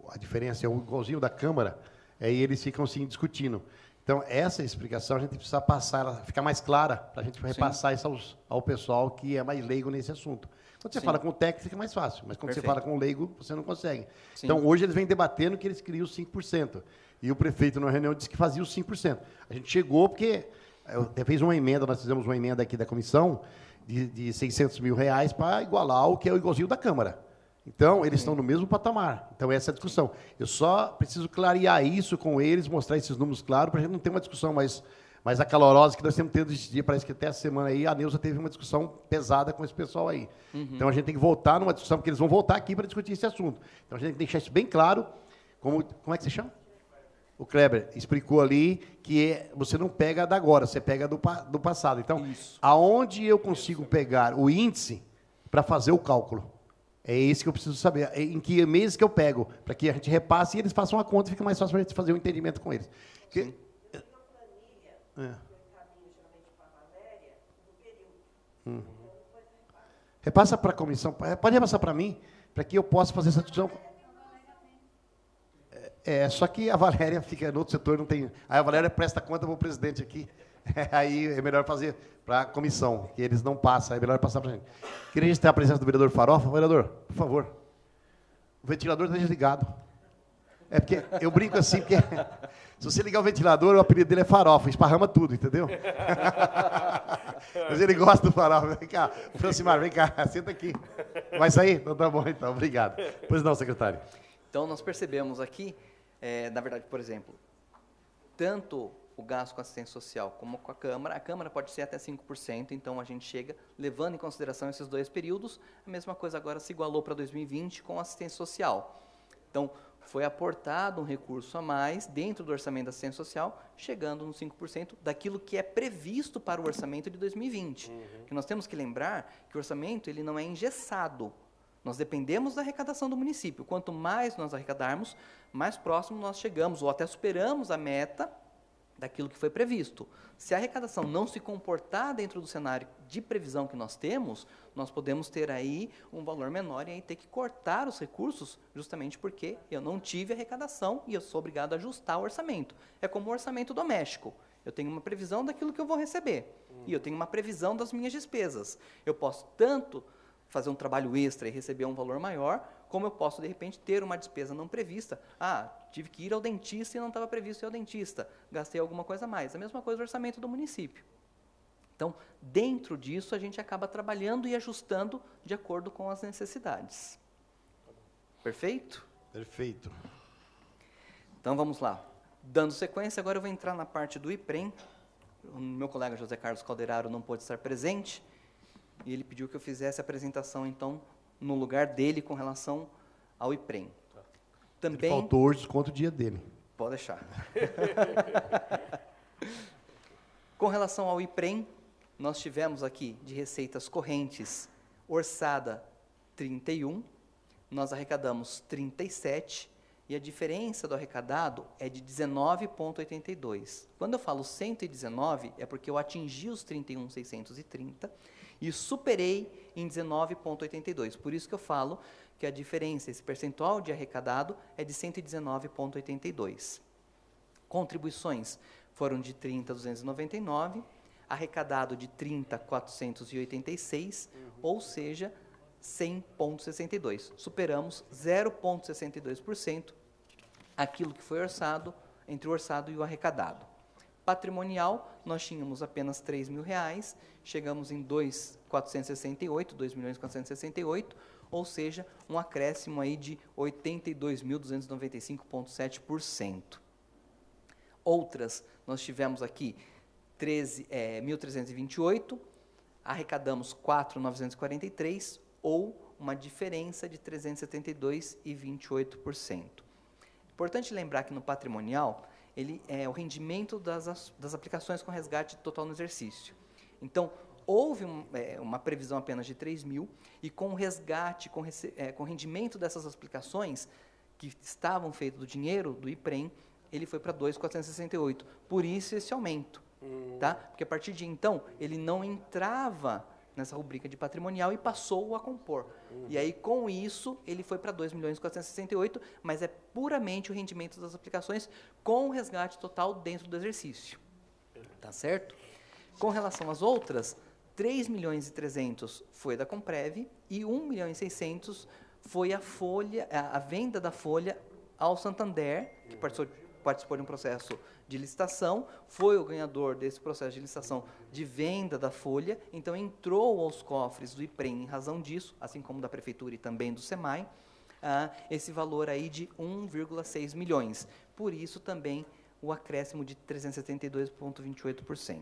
a diferença é o igualzinho da Câmara, aí eles ficam sim discutindo. Então, essa explicação a gente precisa passar, ela ficar mais clara, para a gente repassar isso ao pessoal que é mais leigo nesse assunto. Quando você fala com o técnico, fica mais fácil, mas quando você fala com o leigo, você não consegue. Sim. Então, hoje eles vêm debatendo que eles queriam os 5%. E o prefeito, na reunião, disse que fazia os 5%. A gente chegou porque fez uma emenda, nós fizemos uma emenda aqui da comissão de R$600 mil para igualar o que é o igualzinho da Câmara. Então, eles estão no mesmo patamar. Então, essa é a discussão. Eu só preciso clarear isso com eles, mostrar esses números claros, para a gente não ter uma discussão mais acalorosa que nós temos tido esse dia. Parece que até a semana aí a Neuza teve uma discussão pesada com esse pessoal aí. Então, a gente tem que voltar numa discussão, porque eles vão voltar aqui para discutir esse assunto. Então, a gente tem que deixar isso bem claro. Como é que você chama? O Kleber explicou ali que você não pega da agora, você pega do passado. Então, aonde eu consigo pegar o índice para fazer o cálculo? É esse que eu preciso saber. Em que mês que eu pego? Para que a gente repasse e eles façam a conta e fica mais fácil para a gente fazer um entendimento com eles. Repassa para a comissão. Pode repassar para mim, para que eu possa fazer essa discussão. Só que a Valéria fica no outro setor, não tem. Aí a Valéria presta conta para o presidente aqui. Aí é melhor fazer para a comissão, que eles não passam, é melhor passar para a gente. Queria registrar a presença do vereador Farofa. Vereador, por favor. O ventilador está desligado. É porque eu brinco assim, porque se você ligar o ventilador, o apelido dele é Farofa, esparrama tudo, entendeu? Mas ele gosta do Farofa. Vem cá, Francimar, vem cá, senta aqui. Vai sair? Então tá bom, então, obrigado. Pois não, secretário. Então, nós percebemos aqui, na verdade, por exemplo, tanto o gasto com assistência social como com a Câmara pode ser até 5%, então a gente chega levando em consideração esses dois períodos. A mesma coisa agora se igualou para 2020 com assistência social. Então, foi aportado um recurso a mais dentro do orçamento da assistência social, chegando nos 5% daquilo que é previsto para o orçamento de 2020. Que nós temos que lembrar que o orçamento ele não é engessado. Nós dependemos da arrecadação do município. Quanto mais nós arrecadarmos, mais próximo nós chegamos, ou até superamos a meta daquilo que foi previsto. Se a arrecadação não se comportar dentro do cenário de previsão que nós temos, nós podemos ter aí um valor menor e aí ter que cortar os recursos, justamente porque eu não tive arrecadação e eu sou obrigado a ajustar o orçamento. É como o orçamento doméstico. Eu tenho uma previsão daquilo que eu vou receber e eu tenho uma previsão das minhas despesas. Eu posso tanto fazer um trabalho extra e receber um valor maior, como eu posso, de repente, ter uma despesa não prevista. Tive que ir ao dentista e não estava previsto ir ao dentista. Gastei alguma coisa a mais. A mesma coisa do orçamento do município. Então, dentro disso, a gente acaba trabalhando e ajustando de acordo com as necessidades. Perfeito? Perfeito. Então, vamos lá. Dando sequência, agora eu vou entrar na parte do IPREM. O meu colega José Carlos Calderaro não pôde estar presente, e ele pediu que eu fizesse a apresentação, então, no lugar dele com relação ao IPREM. Também, ele faltou hoje, desconto o dia dele. Pode deixar. Com relação ao IPREM, nós tivemos aqui de receitas correntes orçada 31, nós arrecadamos 37, e a diferença do arrecadado é de 19,82. Quando eu falo 119, é porque eu atingi os 31.630 e superei em 19,82. Por isso que eu falo que a diferença, esse percentual de arrecadado, é de 119,82. Contribuições foram de 30.299, arrecadado de 30.486, ou seja, 100,62. Superamos 0,62% aquilo que foi orçado, entre o orçado e o arrecadado. Patrimonial, nós tínhamos apenas R$ 3.000, chegamos em 2.468, ou seja, um acréscimo aí de 82.295,7%. Outras, nós tivemos aqui 1.328, arrecadamos 4.943, ou uma diferença de 372,28%. Importante lembrar que no patrimonial, ele é o rendimento das aplicações com resgate total no exercício. Então, houve uma previsão apenas de 3.000, e com o resgate, com o rendimento dessas aplicações, que estavam feitas do dinheiro do IPREM, ele foi para 2.468. Por isso esse aumento. Tá? Porque a partir de então, ele não entrava nessa rubrica de patrimonial e passou a compor. E aí, com isso, ele foi para 2.468.000, mas é puramente o rendimento das aplicações com o resgate total dentro do exercício. Tá certo? Com relação às outras, 3.300.000 foi da Comprev e 1.600.000 foi a venda da folha ao Santander, que participou de um processo de licitação, foi o ganhador desse processo de licitação de venda da folha, então entrou aos cofres do IPREM em razão disso, assim como da Prefeitura e também do SEMAI, esse valor aí de 1,6 milhões. Por isso também o acréscimo de 372,28%.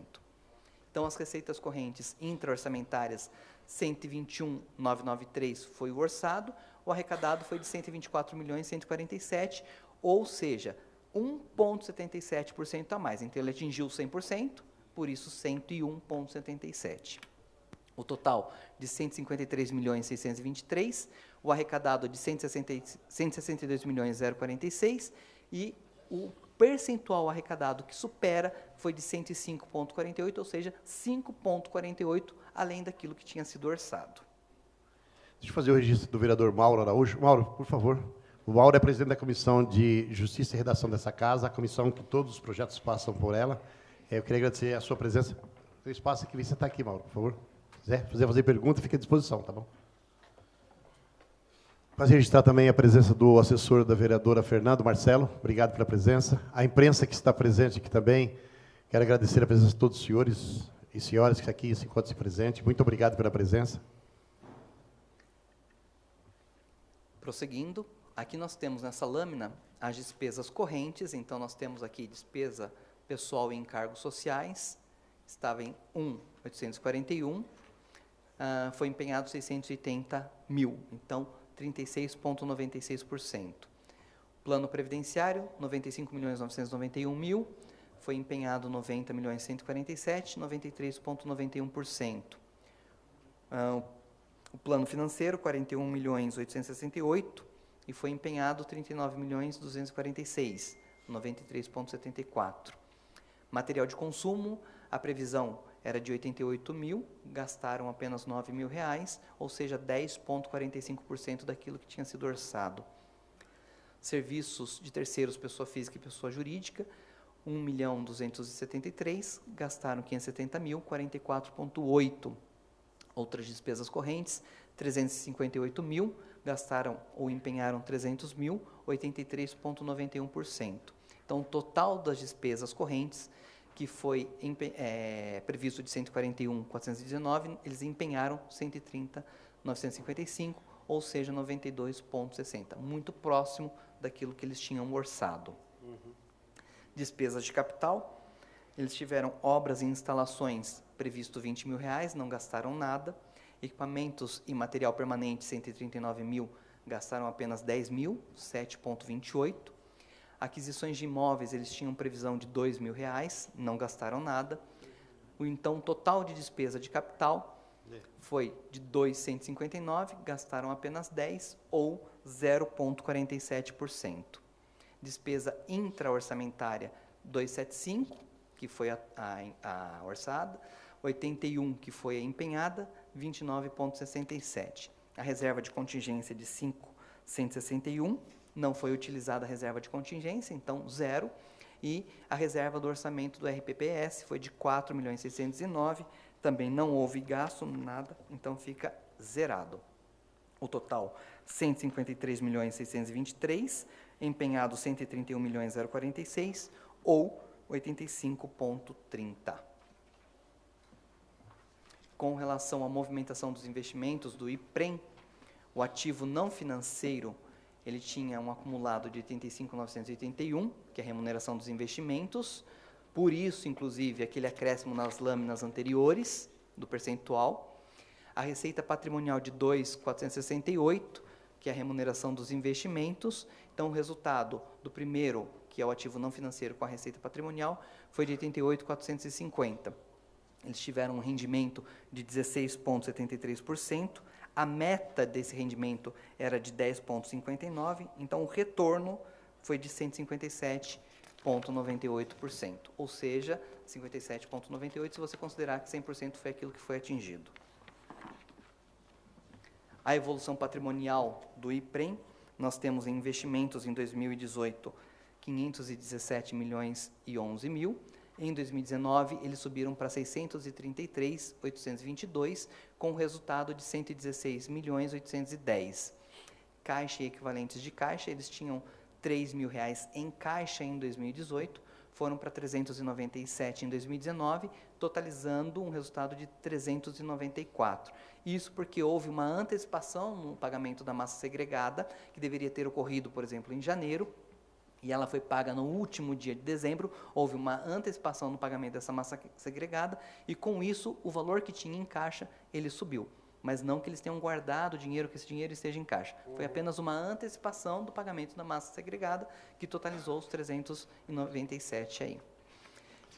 Então, as receitas correntes intra-orçamentárias, 121.993 foi o orçado, o arrecadado foi de 124.147.000, ou seja, 1,77% a mais. Então, ele atingiu 100%, por isso 101,77%. O total de 153.623.000, o arrecadado de 162.046.046 e o percentual arrecadado que supera foi de 105,48, ou seja, 5,48 além daquilo que tinha sido orçado. Deixa eu fazer o registro do vereador Mauro Araújo. Mauro, por favor. O Mauro é presidente da Comissão de Justiça e Redação dessa casa, a comissão que todos os projetos passam por ela. Eu queria agradecer a sua presença. O espaço aqui, vem sentar aqui, Mauro, por favor. Se quiser fazer pergunta, fica à disposição, tá bom? Fazer registrar também a presença do assessor da vereadora Fernando Marcelo. Obrigado pela presença. A imprensa que está presente aqui também. Quero agradecer a presença de todos os senhores e senhoras que aqui se encontram presentes. Muito obrigado pela presença. Prosseguindo. Aqui nós temos nessa lâmina as despesas correntes, então nós temos aqui despesa pessoal e encargos sociais, estava em 1.841, foi empenhado 680.000, então 36,96%. Plano previdenciário, 95.991.000, foi empenhado 90.147.000, 93,91%. O plano financeiro, 41.868.000, e foi empenhado 39.246.000, 93,74%. Material de consumo, a previsão era de 88.000, gastaram apenas R$9.000, ou seja, 10,45% daquilo que tinha sido orçado. Serviços de terceiros, pessoa física e pessoa jurídica, 1.273.000, gastaram 570.000, 44,8%. Outras despesas correntes, 358.000, gastaram ou empenharam 300.000, 83,91%. Então, o total das despesas correntes, que foi previsto de 141.419, eles empenharam 130.955, ou seja, 92,60%, muito próximo daquilo que eles tinham orçado. Despesas de capital, eles tiveram obras e instalações previsto R$20.000, não gastaram nada. Equipamentos e material permanente, 139.000, gastaram apenas 10.000, 7,28%. Aquisições de imóveis, eles tinham previsão de R$2.000, não gastaram nada. Então, o total de despesa de capital foi de 2.159, gastaram apenas 10, ou 0,47%. Despesa intra-orçamentária, 275, que foi a orçada, 81, que foi a empenhada, 29,67. A reserva de contingência de 5.161, não foi utilizada a reserva de contingência, então 0. E a reserva do orçamento do RPPS foi de 4.609.000, também não houve gasto, nada, então fica zerado. O total, 153.623.000, empenhado 131.046.046, ou 85,30. Com relação à movimentação dos investimentos do IPREM, o ativo não financeiro, ele tinha um acumulado de 85.981, que é a remuneração dos investimentos, por isso, inclusive, aquele acréscimo nas lâminas anteriores do percentual. A receita patrimonial de 2.468, que é a remuneração dos investimentos. Então, o resultado do primeiro, que é o ativo não financeiro com a receita patrimonial, foi de 88.450. Eles tiveram um rendimento de 16,73%. A meta desse rendimento era de 10,59%. Então, o retorno foi de 157,98%. Ou seja, 57,98% se você considerar que 100% foi aquilo que foi atingido. A evolução patrimonial do IPREM, nós temos em investimentos em 2018, 517 milhões e 11 mil. Em 2019, eles subiram para 633.822, com um resultado de 116 milhões 810. Caixa e equivalentes de caixa, eles tinham R$3 mil em caixa em 2018, foram para 397 em 2019, totalizando um resultado de 394. Isso porque houve uma antecipação no pagamento da massa segregada, que deveria ter ocorrido, por exemplo, em janeiro, e ela foi paga no último dia de dezembro. Houve uma antecipação no pagamento dessa massa segregada, e com isso, o valor que tinha em caixa, ele subiu. Mas não que eles tenham guardado o dinheiro, que esse dinheiro esteja em caixa. Foi apenas uma antecipação do pagamento da massa segregada, que totalizou os 397 aí.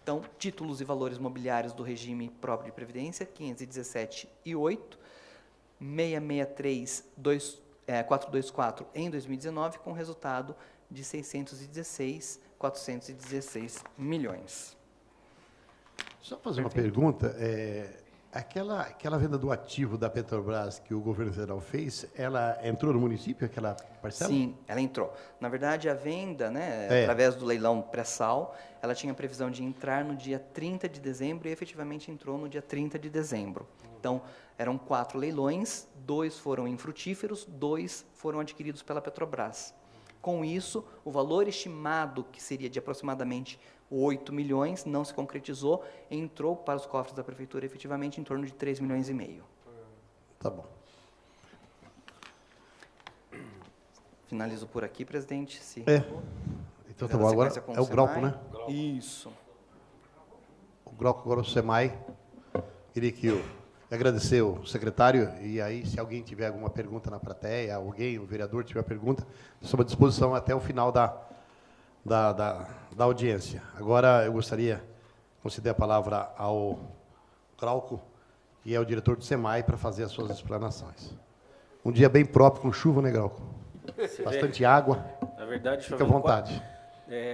Então, títulos e valores mobiliários do regime próprio de previdência, 517,8, 663,424 em 2019, com resultado de 616,416 milhões. Só fazer uma pergunta. Aquela venda do ativo da Petrobras que o governo federal fez, ela entrou no município, aquela parcela? Sim, ela entrou. Na verdade, a venda, através do leilão pré-sal, ela tinha previsão de entrar no dia 30 de dezembro e efetivamente entrou no dia 30 de dezembro. Então, eram 4 leilões, 2 foram infrutíferos, 2 foram adquiridos pela Petrobras. Com isso, o valor estimado, que seria de aproximadamente 8 milhões, não se concretizou, entrou para os cofres da Prefeitura efetivamente em torno de 3,5 milhões. Tá bom. Finalizo por aqui, presidente. Então tá bom, agora é o Glauco, né? Isso. O Glauco, agora o SEMAI. Queria que eu agradecer o secretário, e aí, se alguém tiver alguma pergunta na plateia, o vereador tiver pergunta, estou à disposição até o final da audiência. Agora, eu gostaria de conceder a palavra ao Glauco, que é o diretor do SEMAI, para fazer as suas explanações. Um dia bem próprio, com chuva, né, Glauco? Bastante água. Na verdade, fica à vontade.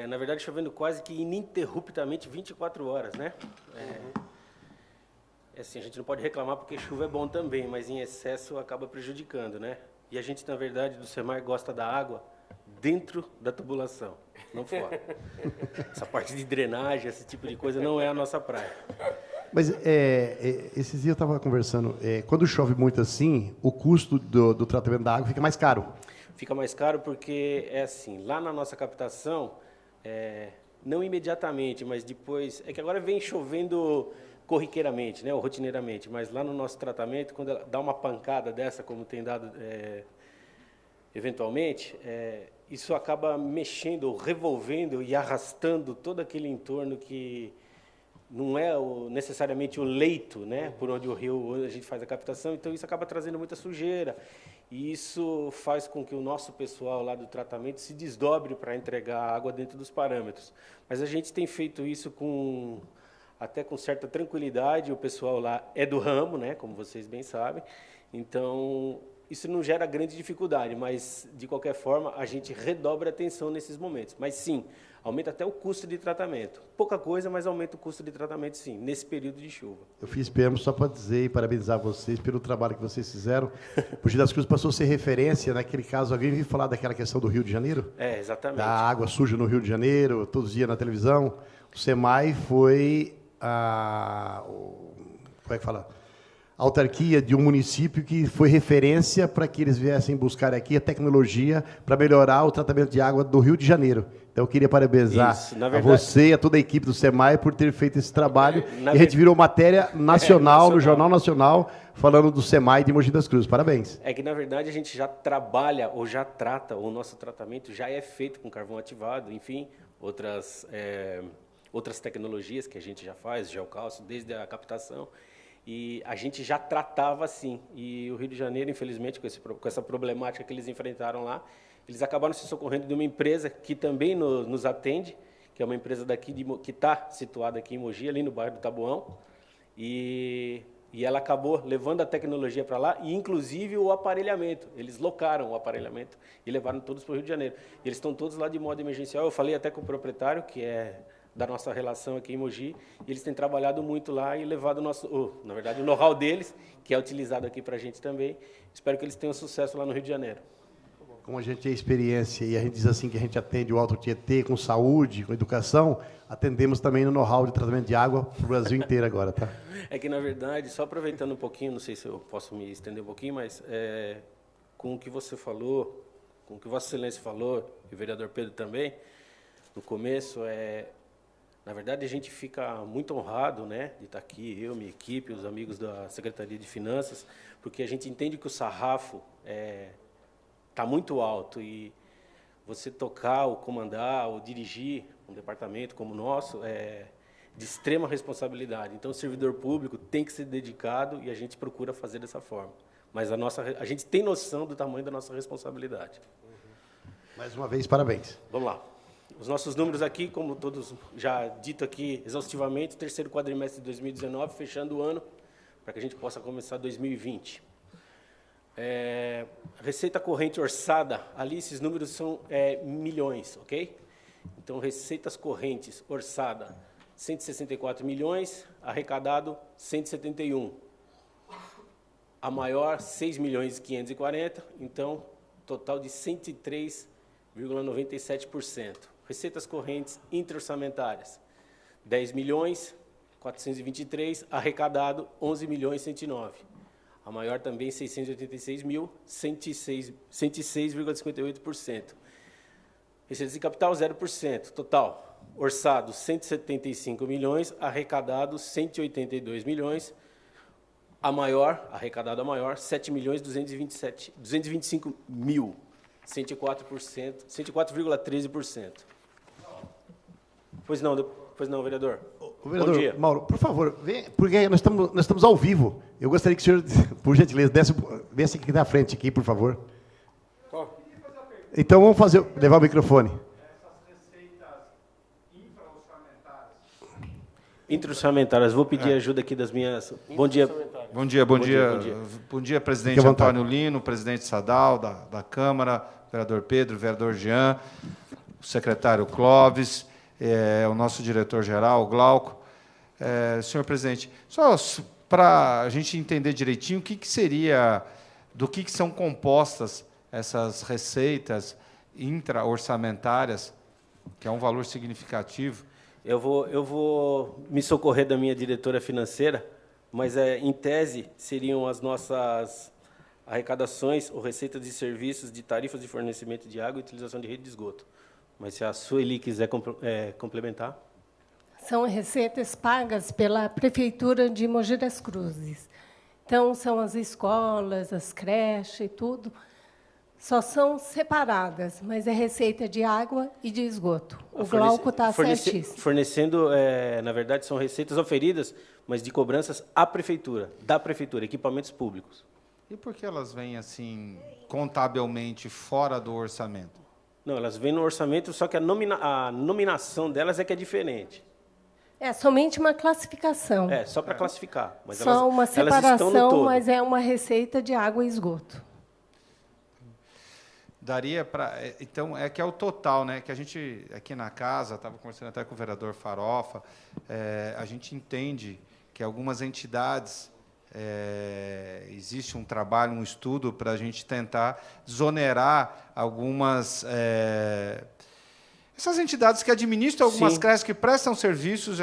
Na verdade, chovendo quase que ininterruptamente 24 horas, né? Assim, a gente não pode reclamar porque chuva é bom também, mas em excesso acaba prejudicando, né? E a gente, na verdade, do SEMAI gosta da água dentro da tubulação, não fora. Essa parte de drenagem, esse tipo de coisa, não é a nossa praia. Mas esses dias eu estava conversando, quando chove muito assim, o custo do tratamento da água fica mais caro. Fica mais caro porque, assim, lá na nossa captação, não imediatamente, mas depois... É que agora vem chovendo corriqueiramente, né, ou rotineiramente, mas lá no nosso tratamento, quando ela dá uma pancada dessa, como tem dado eventualmente, isso acaba mexendo, ou revolvendo e arrastando todo aquele entorno que não é necessariamente o leito, né, por onde o rio a gente faz a captação, então isso acaba trazendo muita sujeira, e isso faz com que o nosso pessoal lá do tratamento se desdobre para entregar a água dentro dos parâmetros. Mas a gente tem feito isso até com certa tranquilidade, o pessoal lá é do ramo, né, como vocês bem sabem, então isso não gera grande dificuldade, mas de qualquer forma a gente redobra a atenção nesses momentos. Mas sim, aumenta até o custo de tratamento. Pouca coisa, mas aumenta o custo de tratamento sim, nesse período de chuva. Eu fiz PM só para dizer e parabenizar vocês pelo trabalho que vocês fizeram. O Mogi das Cruzes passou a ser referência, naquele caso, alguém veio falar daquela questão do Rio de Janeiro? Exatamente. Da água suja no Rio de Janeiro, todos os dias na televisão. O SEMAI foi como é que fala? autarquia de um município que foi referência para que eles viessem buscar aqui a tecnologia para melhorar o tratamento de água do Rio de Janeiro. Então, eu queria parabenizar Isso, na a verdade- você e a toda a equipe do SEMAI por ter feito esse trabalho. Na E a gente ver- virou matéria nacional, no nacional. Jornal Nacional, falando do SEMAI de Mogi das Cruzes. Parabéns. É que, na verdade, a gente já trabalha ou já trata, o nosso tratamento já é feito com carvão ativado, enfim, outras tecnologias que a gente já faz, geocálcio, desde a captação, e a gente já tratava assim. E o Rio de Janeiro, infelizmente, com essa problemática que eles enfrentaram lá, eles acabaram se socorrendo de uma empresa que também nos atende, que é uma empresa daqui que está situada aqui em Mogi, ali no bairro do Taboão, e ela acabou levando a tecnologia para lá, e inclusive o aparelhamento. Eles locaram o aparelhamento e levaram todos para o Rio de Janeiro. E eles estão todos lá de modo emergencial. Eu falei até com o proprietário, que é da nossa relação aqui em Mogi, e eles têm trabalhado muito lá e levado o know-how deles, que é utilizado aqui para a gente também. Espero que eles tenham sucesso lá no Rio de Janeiro. Como a gente tem experiência e a gente diz assim que a gente atende o Alto Tietê com saúde, com educação, atendemos também no know-how de tratamento de água para o Brasil inteiro agora, tá? É que, na verdade, só aproveitando um pouquinho, não sei se eu posso me estender um pouquinho, mas com o que você falou, com o que Vossa Excelência falou, e o vereador Pedro também, no começo, na verdade, a gente fica muito honrado, né, de estar aqui, eu, minha equipe, os amigos da Secretaria de Finanças, porque a gente entende que o sarrafo está muito alto e você tocar, ou comandar, ou dirigir um departamento como o nosso é de extrema responsabilidade. Então, o servidor público tem que ser dedicado e a gente procura fazer dessa forma. Mas a gente tem noção do tamanho da nossa responsabilidade. Mais uma vez, parabéns. Vamos lá. Os nossos números aqui, como todos já dito aqui exaustivamente, terceiro quadrimestre de 2019, fechando o ano, para que a gente possa começar 2020. Receita corrente orçada, ali esses números são milhões, ok? Então, receitas correntes orçada, 164 milhões, arrecadado 171. A maior, 6 milhões e 540, então, total de 103,97%. Receitas correntes interorçamentárias, 10 milhões 423, arrecadado 11 milhões 109. A maior também, 686 mil, 106,58%. Receitas de capital, 0%. Total, orçado, 175 milhões, arrecadado, 182 milhões. A maior, arrecadado a maior, 7 milhões 225 mil, 104%, 104,13%. Pois não, vereador. O vereador Bom dia. Mauro, por favor, vem, porque nós estamos ao vivo. Eu gostaria que o senhor, por gentileza, viesse aqui na frente, aqui, por favor. Então, vamos levar o microfone. Intra-orçamentárias. Vou pedir ajuda aqui das minhas... Bom dia. Bom dia, bom dia. Bom dia. Bom dia, presidente Fique à vontade. Antônio Lino, presidente Sadal, da Câmara, vereador Pedro, vereador Jean, o secretário Clóvis, o nosso diretor-geral, Glauco. Senhor presidente, só para a gente entender direitinho o que seria, do que são compostas essas receitas intra-orçamentárias, que é um valor significativo. Eu vou me socorrer da minha diretora financeira, mas, em tese, seriam as nossas arrecadações ou receitas de serviços de tarifas de fornecimento de água e utilização de rede de esgoto. Mas, se a Sueli quiser complementar. São receitas pagas pela Prefeitura de Mogi das Cruzes. Então, são as escolas, as creches e tudo, só são separadas, mas é receita de água e de esgoto. O Glauco está certíssimo. Fornecendo, na verdade, são receitas oferidas, mas de cobranças à Prefeitura, da Prefeitura, equipamentos públicos. E por que elas vêm, assim, contabilmente fora do orçamento? Não, elas vêm no orçamento, só que a nominação delas é que é diferente. É somente uma classificação. Só para classificar. Mas Só uma elas estão no separação, todo. mas é uma receita de água e esgoto. Daria para... Então, que é o total, né? Que a gente, aqui na casa, estava conversando até com o vereador Farofa, a gente entende que algumas entidades, existe um trabalho, um estudo para a gente tentar desonerar algumas... Essas entidades que administram algumas Sim. creches que prestam serviços,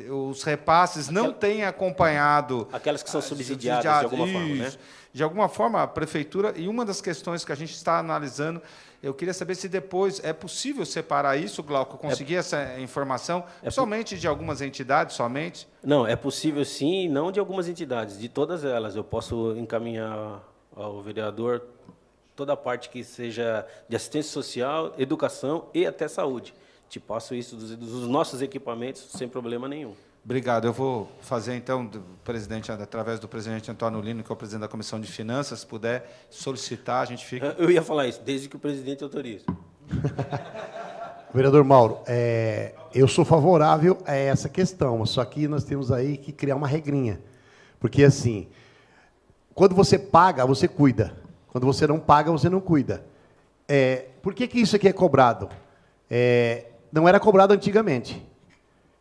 os repasses não têm acompanhado. Aquelas que são subsidiadas de alguma forma, né? Isso. De alguma forma, a prefeitura, e uma das questões que a gente está analisando, eu queria saber se depois é possível separar isso, Glauco, conseguir essa informação, somente de algumas entidades, somente? Não, é possível sim, não de algumas entidades, de todas elas. Eu posso encaminhar ao vereador toda a parte que seja de assistência social, educação e até saúde. Te passo isso dos nossos equipamentos sem problema nenhum. Obrigado. Eu vou fazer, então, através do presidente Antônio Lino, que é o presidente da Comissão de Finanças, se puder solicitar, a gente fica... Eu ia falar isso, desde que o presidente autorize. Vereador Mauro, eu sou favorável a essa questão, só que nós temos aí que criar uma regrinha. Porque, assim, quando você paga, você cuida. Quando você não paga, você não cuida. Por que isso aqui é cobrado? Não era cobrado antigamente.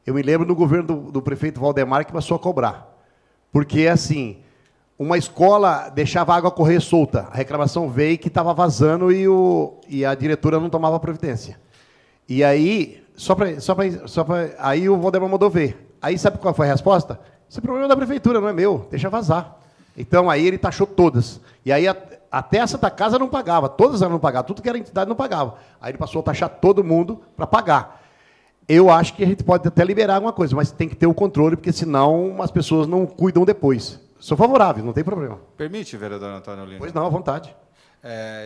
Eu me lembro no governo do prefeito Valdemar que passou a cobrar. Porque, assim, uma escola deixava a água correr solta. A reclamação veio que estava vazando e a diretora não tomava providência. E aí, aí o Valdemar mandou ver. Aí sabe qual foi a resposta? Esse é problema da prefeitura, não é meu, deixa vazar. Então aí ele taxou todas. E aí até a Santa Casa não pagava, todas elas não pagavam, tudo que era entidade não pagava. Aí ele passou a taxar todo mundo para pagar. Eu acho que a gente pode até liberar alguma coisa, mas tem que ter o controle, porque senão as pessoas não cuidam depois. Sou favorável, não tem problema. Permite, vereador Antônio Lino? Pois não, à vontade.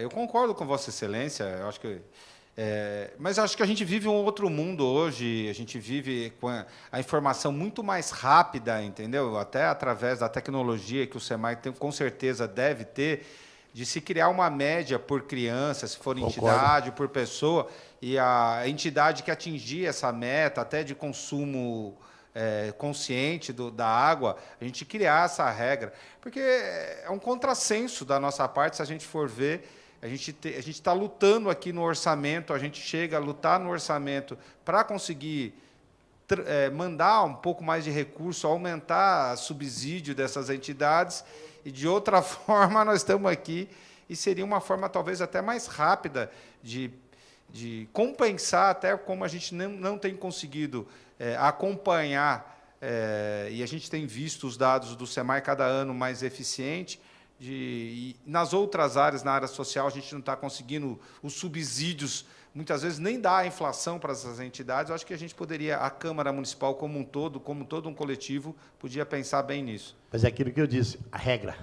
Eu concordo com Vossa Excelência, eu acho que... mas acho que a gente vive um outro mundo hoje, a gente vive com a informação muito mais rápida, entendeu? Até através da tecnologia que o SEMAI com certeza deve ter, de se criar uma média por criança, se for entidade, por pessoa, e a entidade que atingir essa meta, até de consumo consciente da água, a gente criar essa regra. Porque é um contrassenso da nossa parte, se a gente for ver. A gente está lutando aqui no orçamento, a gente chega a lutar no orçamento para conseguir mandar um pouco mais de recurso, aumentar o subsídio dessas entidades, e, de outra forma, nós estamos aqui, e seria uma forma talvez até mais rápida de compensar, até como a gente não tem conseguido acompanhar, e a gente tem visto os dados do SEMAI cada ano mais eficiente. E nas outras áreas, na área social, a gente não está conseguindo os subsídios, muitas vezes nem dá a inflação para essas entidades. Eu acho que a gente poderia, a Câmara Municipal como todo um coletivo, podia pensar bem nisso. Mas é aquilo que eu disse, a regra.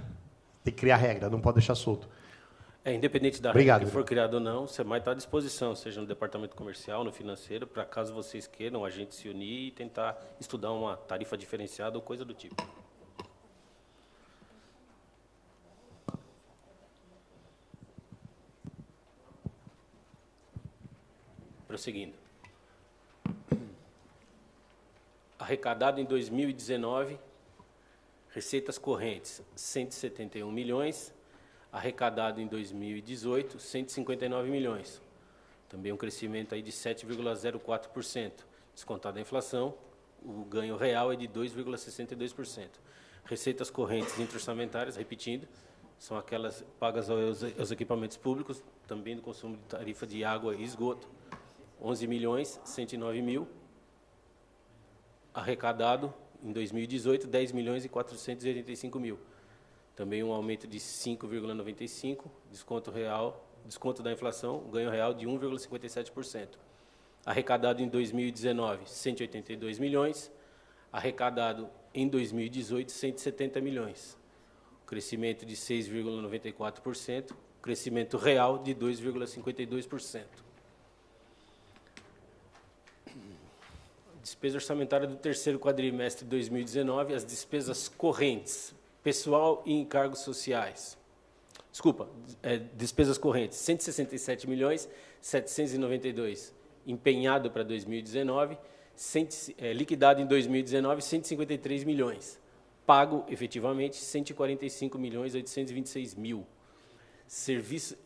Tem que criar regra, não pode deixar solto. Independente da regra que for criada ou não, o SEMAI está à disposição, seja no departamento comercial, no financeiro, para caso vocês queiram, a gente se unir e tentar estudar uma tarifa diferenciada ou coisa do tipo. Prosseguindo. Arrecadado em 2019, receitas correntes, 171 milhões. Arrecadado em 2018, 159 milhões. Também um crescimento aí de 7,04%. Descontada a inflação, o ganho real é de 2,62%. Receitas correntes intra-orçamentárias, repetindo, são aquelas pagas aos equipamentos públicos, também do consumo de tarifa de água e esgoto, 11 milhões, 109 mil. Arrecadado, em 2018, 10 milhões e 485 mil. Também um aumento de 5,95%, desconto da inflação, ganho real de 1,57%. Arrecadado em 2019, 182 milhões. Arrecadado em 2018, 170 milhões. Crescimento de 6,94%, crescimento real de 2,52%. Despesa orçamentária do terceiro quadrimestre de 2019, as despesas correntes, pessoal e encargos sociais. Desculpa, despesas correntes, 167 milhões, 792. Empenhado para 2019, liquidado em 2019, 153 milhões. Pago, efetivamente, 145 milhões, 826 mil.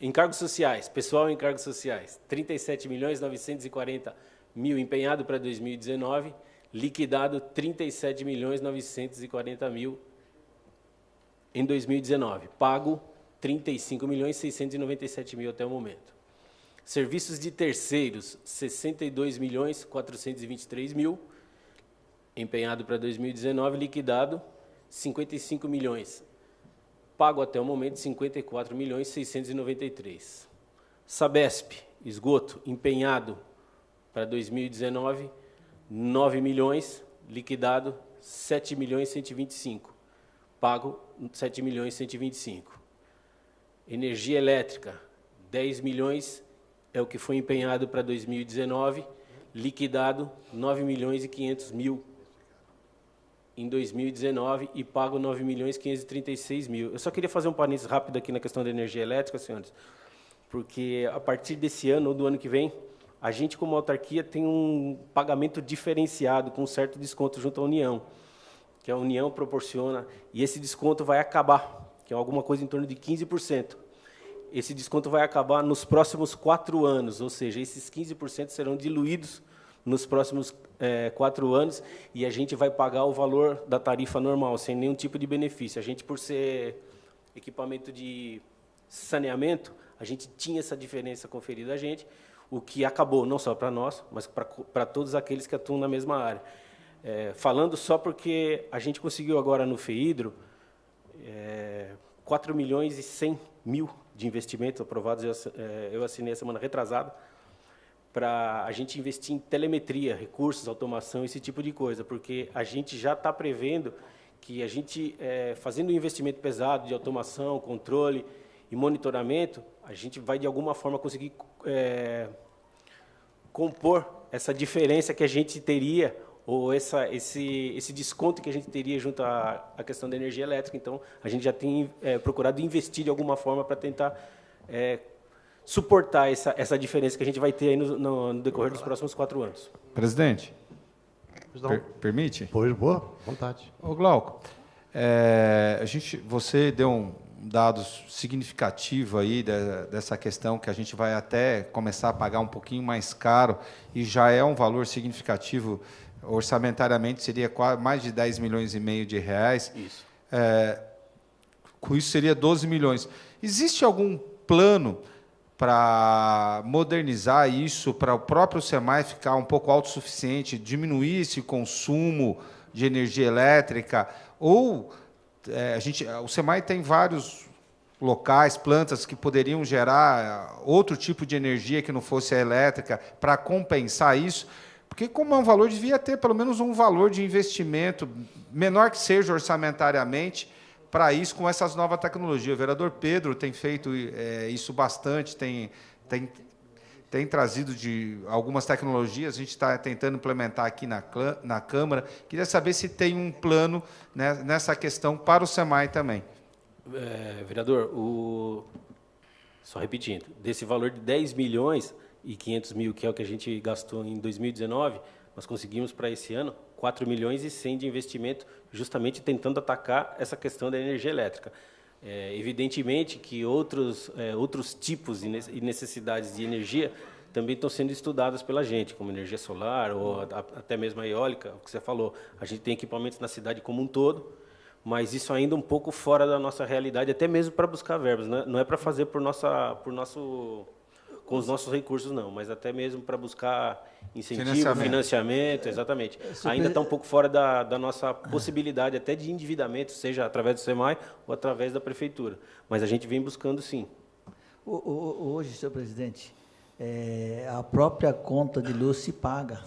Encargos sociais, pessoal e encargos sociais, 37 milhões, 940 mil empenhado para 2019, liquidado 37 milhões 940 mil em 2019, pago 35 milhões 697 mil até o momento. Serviços de terceiros, 62.423.000, empenhado para 2019, liquidado 55 milhões. Pago até o momento 54.693.000. Sabesp, esgoto, empenhado para 2019, 9 milhões, liquidado 7.125.000. Pago 7.125.000. Energia elétrica, 10 milhões é o que foi empenhado para 2019, liquidado 9.500.000 em 2019 e pago 9.536.000. Eu só queria fazer um parênteses rápido aqui na questão da energia elétrica, senhores, porque a partir desse ano ou do ano que vem, a gente, como autarquia, tem um pagamento diferenciado, com um certo desconto junto à União, que a União proporciona, e esse desconto vai acabar, que é alguma coisa em torno de 15%. Esse desconto vai acabar nos próximos 4 anos, ou seja, esses 15% serão diluídos nos próximos 4 anos, e a gente vai pagar o valor da tarifa normal, sem nenhum tipo de benefício. A gente, por ser equipamento de saneamento, a gente tinha essa diferença conferida a gente, o que acabou, não só para nós, mas para todos aqueles que atuam na mesma área. Falando só porque a gente conseguiu agora no FEIDRO 4.100.000 de investimentos aprovados, eu assinei a semana retrasada, para a gente investir em telemetria, recursos, automação, esse tipo de coisa, porque a gente já está prevendo que a gente, fazendo um investimento pesado de automação, controle e monitoramento, a gente vai, de alguma forma, conseguir compor essa diferença que a gente teria, ou esse desconto que a gente teria junto à questão da energia elétrica. Então, a gente já tem procurado investir de alguma forma para tentar suportar essa diferença que a gente vai ter aí no decorrer dos próximos 4 anos. Presidente, permite? Pois, boa, vontade. Ô, Glauco, você deu um dado significativo aí dessa questão, que a gente vai até começar a pagar um pouquinho mais caro, e já é um valor significativo, orçamentariamente seria mais de 10 milhões e meio de reais. Isso. Com isso seria 12 milhões. Existe algum plano para modernizar isso, para o próprio SEMAI ficar um pouco autossuficiente, diminuir esse consumo de energia elétrica? Ou o SEMAI tem vários locais, plantas que poderiam gerar outro tipo de energia que não fosse a elétrica, para compensar isso? Porque, como é um valor, devia ter pelo menos um valor de investimento, menor que seja orçamentariamente, para isso, com essas novas tecnologias. O vereador Pedro tem feito isso bastante, tem trazido de algumas tecnologias, a gente está tentando implementar aqui na Câmara. Queria saber se tem um plano, né, nessa questão para o SEMAI também. Vereador, só repetindo, desse valor de 10 milhões e 500 mil, que é o que a gente gastou em 2019, nós conseguimos para esse ano 4 milhões e 100 de investimento, justamente tentando atacar essa questão da energia elétrica. Evidentemente que outros tipos e necessidades de energia também estão sendo estudadas pela gente, como energia solar ou até mesmo a eólica, o que você falou. A gente tem equipamentos na cidade como um todo, mas isso ainda um pouco fora da nossa realidade, até mesmo para buscar verbas, né? Não é para fazer com os nossos recursos, não, mas até mesmo para buscar incentivo, financiamento, exatamente. Ainda está um pouco fora da nossa possibilidade até de endividamento, seja através do SEMAI ou através da Prefeitura. Mas a gente vem buscando, sim. Hoje, senhor presidente, a própria conta de luz se paga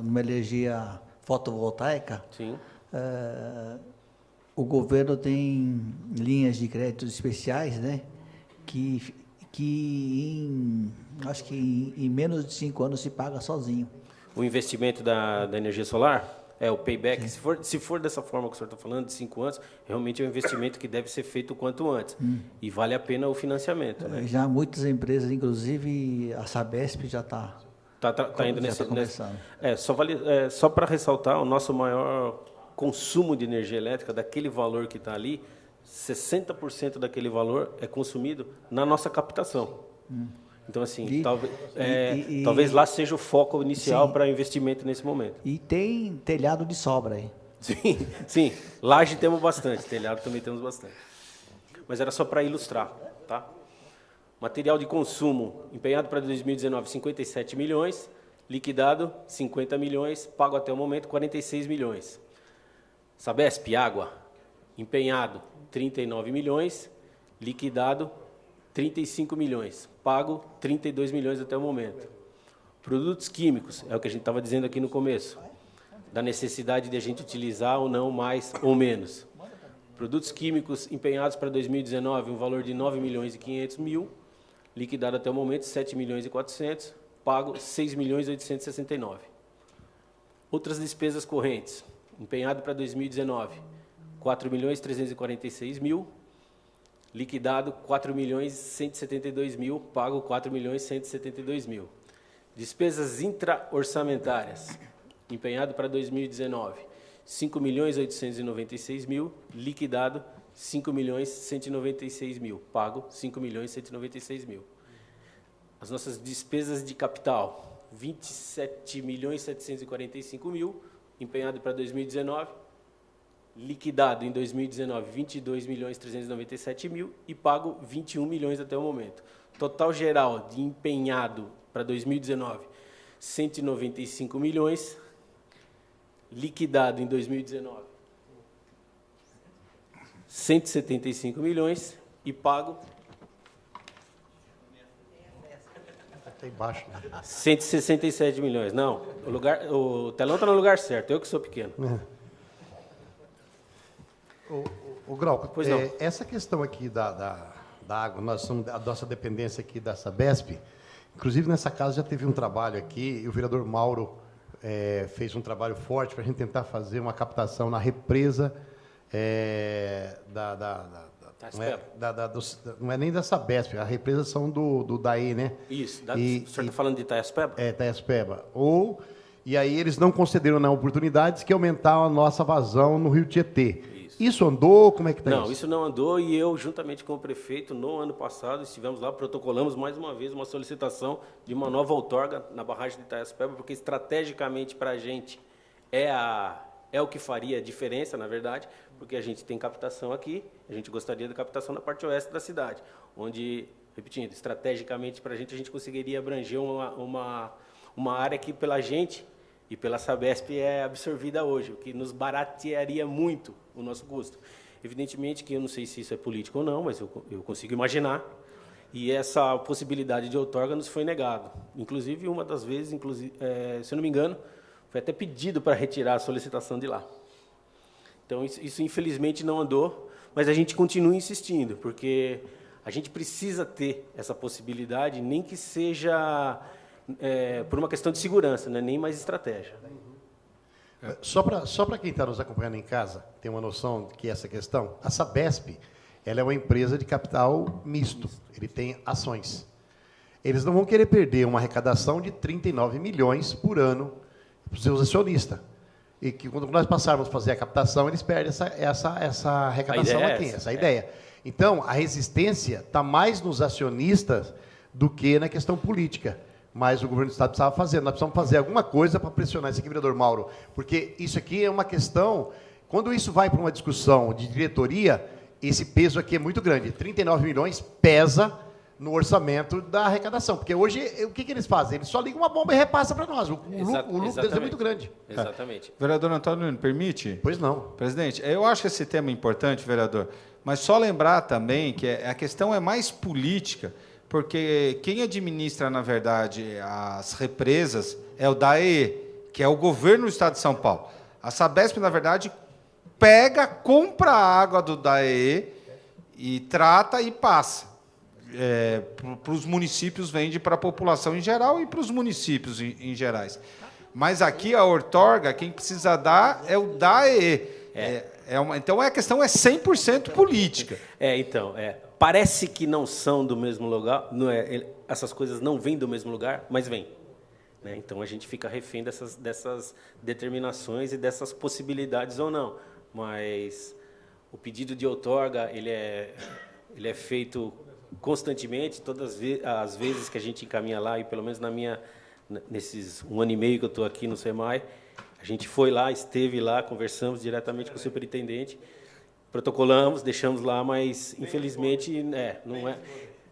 numa energia fotovoltaica. Sim. O governo tem linhas de crédito especiais, né, acho que em menos de 5 anos se paga sozinho. O investimento da energia solar, o payback, se for dessa forma que o senhor está falando, de 5 anos, realmente é um investimento que deve ser feito o quanto antes. E vale a pena o financiamento. Né? Já muitas empresas, inclusive a Sabesp, já está indo nesse. Só para ressaltar, o nosso maior consumo de energia elétrica, daquele valor que está ali, 60% daquele valor é consumido na nossa captação. Então, assim, talvez lá seja o foco inicial para investimento nesse momento. E tem telhado de sobra aí. Sim. Laje temos bastante, telhado também temos bastante. Mas era só para ilustrar, tá? Material de consumo, empenhado para 2019, 57 milhões, liquidado 50 milhões, pago até o momento 46 milhões. Sabesp, água, empenhado 39 milhões, liquidado 35 milhões, pago 32 milhões até o momento. Produtos químicos, é o que a gente estava dizendo aqui no começo, da necessidade de a gente utilizar ou não mais ou menos. Produtos químicos empenhados para 2019, um valor de 9 milhões e 500 mil, liquidado até o momento 7 milhões e 400, pago 6 milhões e 869. Outras despesas correntes, empenhado para 2019, 4 milhões e 346 mil, liquidado 4 milhões e 172 mil, pago 4 milhões e 172 mil. Despesas intra-orçamentárias, empenhado para 2019, 5 milhões e 896 mil, liquidado 5 milhões e 196 mil, pago 5 milhões e 196 mil. As nossas despesas de capital, 27 milhões e 745 mil, empenhado para 2019, liquidado em 2019, 22 milhões e 397 mil e pago 21 milhões até o momento. Total geral de empenhado para 2019, 195 milhões, liquidado em 2019, 175 milhões e pago Está embaixo, né? 167 milhões. Não, o telão está no lugar certo, eu que sou pequeno. O Glauco, Pois não. essa questão aqui da água, nós somos a nossa dependência aqui da Sabesp, inclusive nessa casa já teve um trabalho aqui, e o vereador Mauro fez um trabalho forte para a gente tentar fazer uma captação na represa não é nem da Sabesp, a represa são do DAE, né? Isso, o senhor está falando de Itaiaspeba? Itaiaspeba. E aí eles não concederam na oportunidade que aumentar a nossa vazão no Rio Tietê. Isso andou? Como é que está isso? Não, isso não andou e eu, juntamente com o prefeito, no ano passado, estivemos lá, protocolamos mais uma vez uma solicitação de uma nova outorga na barragem de Itaiaspeba, porque estrategicamente para a gente é o que faria a diferença, na verdade, porque a gente tem captação aqui, a gente gostaria da captação na parte oeste da cidade, onde, repetindo, estrategicamente para a gente conseguiria abranger uma área que pela gente e pela Sabesp é absorvida hoje, o que nos baratearia muito o nosso custo. Evidentemente que eu não sei se isso é político ou não, mas eu consigo imaginar, e essa possibilidade de outorga nos foi negado. Inclusive, uma das vezes, se eu não me engano, foi até pedido para retirar a solicitação de lá. Então, isso infelizmente não andou, mas a gente continua insistindo, porque a gente precisa ter essa possibilidade, nem que seja por uma questão de segurança, né? Nem mais estratégia. Só para quem está nos acompanhando em casa ter uma noção de que essa questão, a Sabesp ela é uma empresa de capital misto, ele tem ações. Eles não vão querer perder uma arrecadação de 39 milhões por ano para os seus acionistas. E que quando nós passarmos a fazer a captação, eles perdem essa arrecadação aqui, essa ideia. Então, a resistência está mais nos acionistas do que na questão política. Mas o governo do Estado precisava fazer. Nós precisamos fazer alguma coisa para pressionar esse aqui, vereador Mauro, porque isso aqui é uma questão... Quando isso vai para uma discussão de diretoria, esse peso aqui é muito grande. 39 milhões pesa no orçamento da arrecadação. Porque hoje, o que eles fazem? Eles só ligam uma bomba e repassam para nós. O lucro deles é muito grande. Exatamente. Vereador Antônio, me permite? Pois não. Presidente, eu acho que esse tema é importante, vereador, mas só lembrar também que a questão é mais política, porque quem administra, na verdade, as represas é o DAE, que é o governo do Estado de São Paulo. A Sabesp, na verdade, compra a água do DAE e trata e passa. Para os municípios, vende para a população em geral e para os municípios em gerais. Mas aqui a outorga, quem precisa dar é o DAE. Então a questão é 100% política. Parece que não são do mesmo lugar, essas coisas não vêm do mesmo lugar, mas vêm. Né? Então a gente fica refém dessas determinações e dessas possibilidades ou não. Mas o pedido de outorga ele é feito constantemente, todas as vezes que a gente encaminha lá, e pelo menos nesses 1 ano e meio que eu estou aqui no SEMAI, a gente foi lá, esteve lá, conversamos diretamente com o superintendente, protocolamos, deixamos lá, mas infelizmente não é.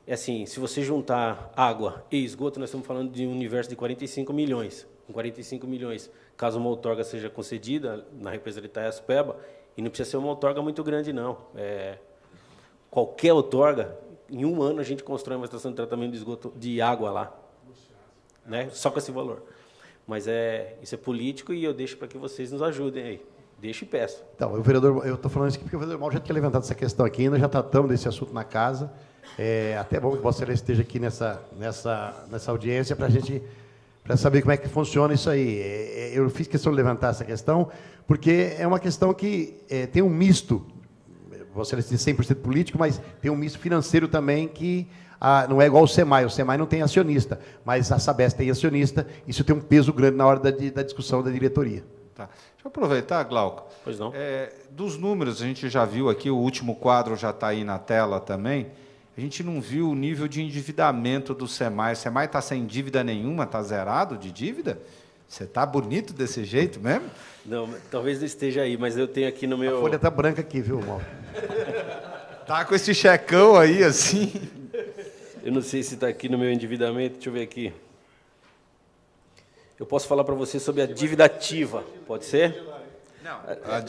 é assim, se você juntar água e esgoto, nós estamos falando de um universo de 45 milhões. Com 45 milhões, caso uma outorga seja concedida na represa de Itaiaçupeba, e não precisa ser uma outorga muito grande, não. Qualquer outorga, em 1 ano a gente constrói uma estação de tratamento de esgoto de água lá. Né? Só com esse valor. Mas isso é político e eu deixo para que vocês nos ajudem aí. Deixo e peço. Então, o vereador, eu estou falando isso aqui porque o vereador Mauro já tinha levantado essa questão aqui, nós já tratamos desse assunto na casa. Até bom que Vossa Excelência esteja aqui nessa audiência para saber como é que funciona isso aí. Eu fiz questão de levantar essa questão porque é uma questão que tem um misto, Vossa Excelência diz 100% político, mas tem um misto financeiro também que não é igual o SEMAI não tem acionista, mas a Sabesp tem acionista, isso tem um peso grande na hora da discussão da diretoria. Tá. Deixa eu aproveitar, Glauco. Pois não. Dos números, a gente já viu aqui, o último quadro já está aí na tela também, a gente não viu o nível de endividamento do SEMAI. O SEMAI está sem dívida nenhuma, está zerado de dívida? Você está bonito desse jeito mesmo? Não, talvez não esteja aí, mas eu tenho aqui no meu... A folha está branca aqui, viu, Mauro? Tá com esse checão aí, assim... Eu não sei se está aqui no meu endividamento, deixa eu ver aqui. Eu posso falar para você sobre a dívida ativa, pode ser? Não,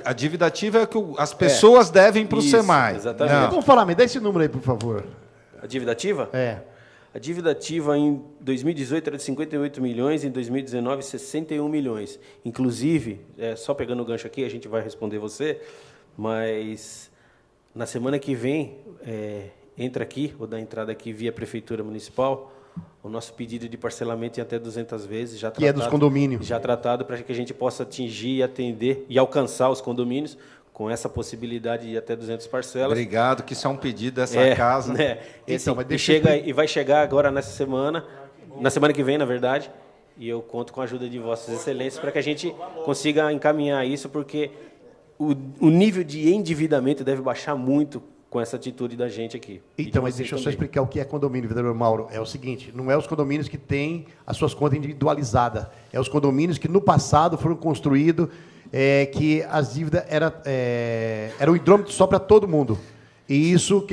a dívida ativa é que as pessoas devem para o SEMAI. Exatamente. Não. Vamos falar, me dá esse número aí, por favor. A dívida ativa? A dívida ativa em 2018 era de 58 milhões, em 2019, 61 milhões. Inclusive, só pegando o gancho aqui, a gente vai responder você, mas na semana que vem... entra aqui, vou dar entrada aqui via Prefeitura Municipal, o nosso pedido de parcelamento em até 200 vezes, já tratado, que é dos condomínios. Já tratado para que a gente possa atingir e atender e alcançar os condomínios com essa possibilidade de até 200 parcelas. Obrigado, que isso é um pedido dessa casa. Né? Então, mas E vai chegar agora nessa semana, na semana que vem, na verdade, e eu conto com a ajuda de Vossas Excelências para que a gente consiga encaminhar isso, porque o nível de endividamento deve baixar muito com essa atitude da gente aqui. Então, mas deixa eu só explicar o que é condomínio, vereador Mauro. É o seguinte, não é os condomínios que têm as suas contas individualizadas, é os condomínios que no passado foram construídos, que as dívidas eram um hidrômetro só para todo mundo. E isso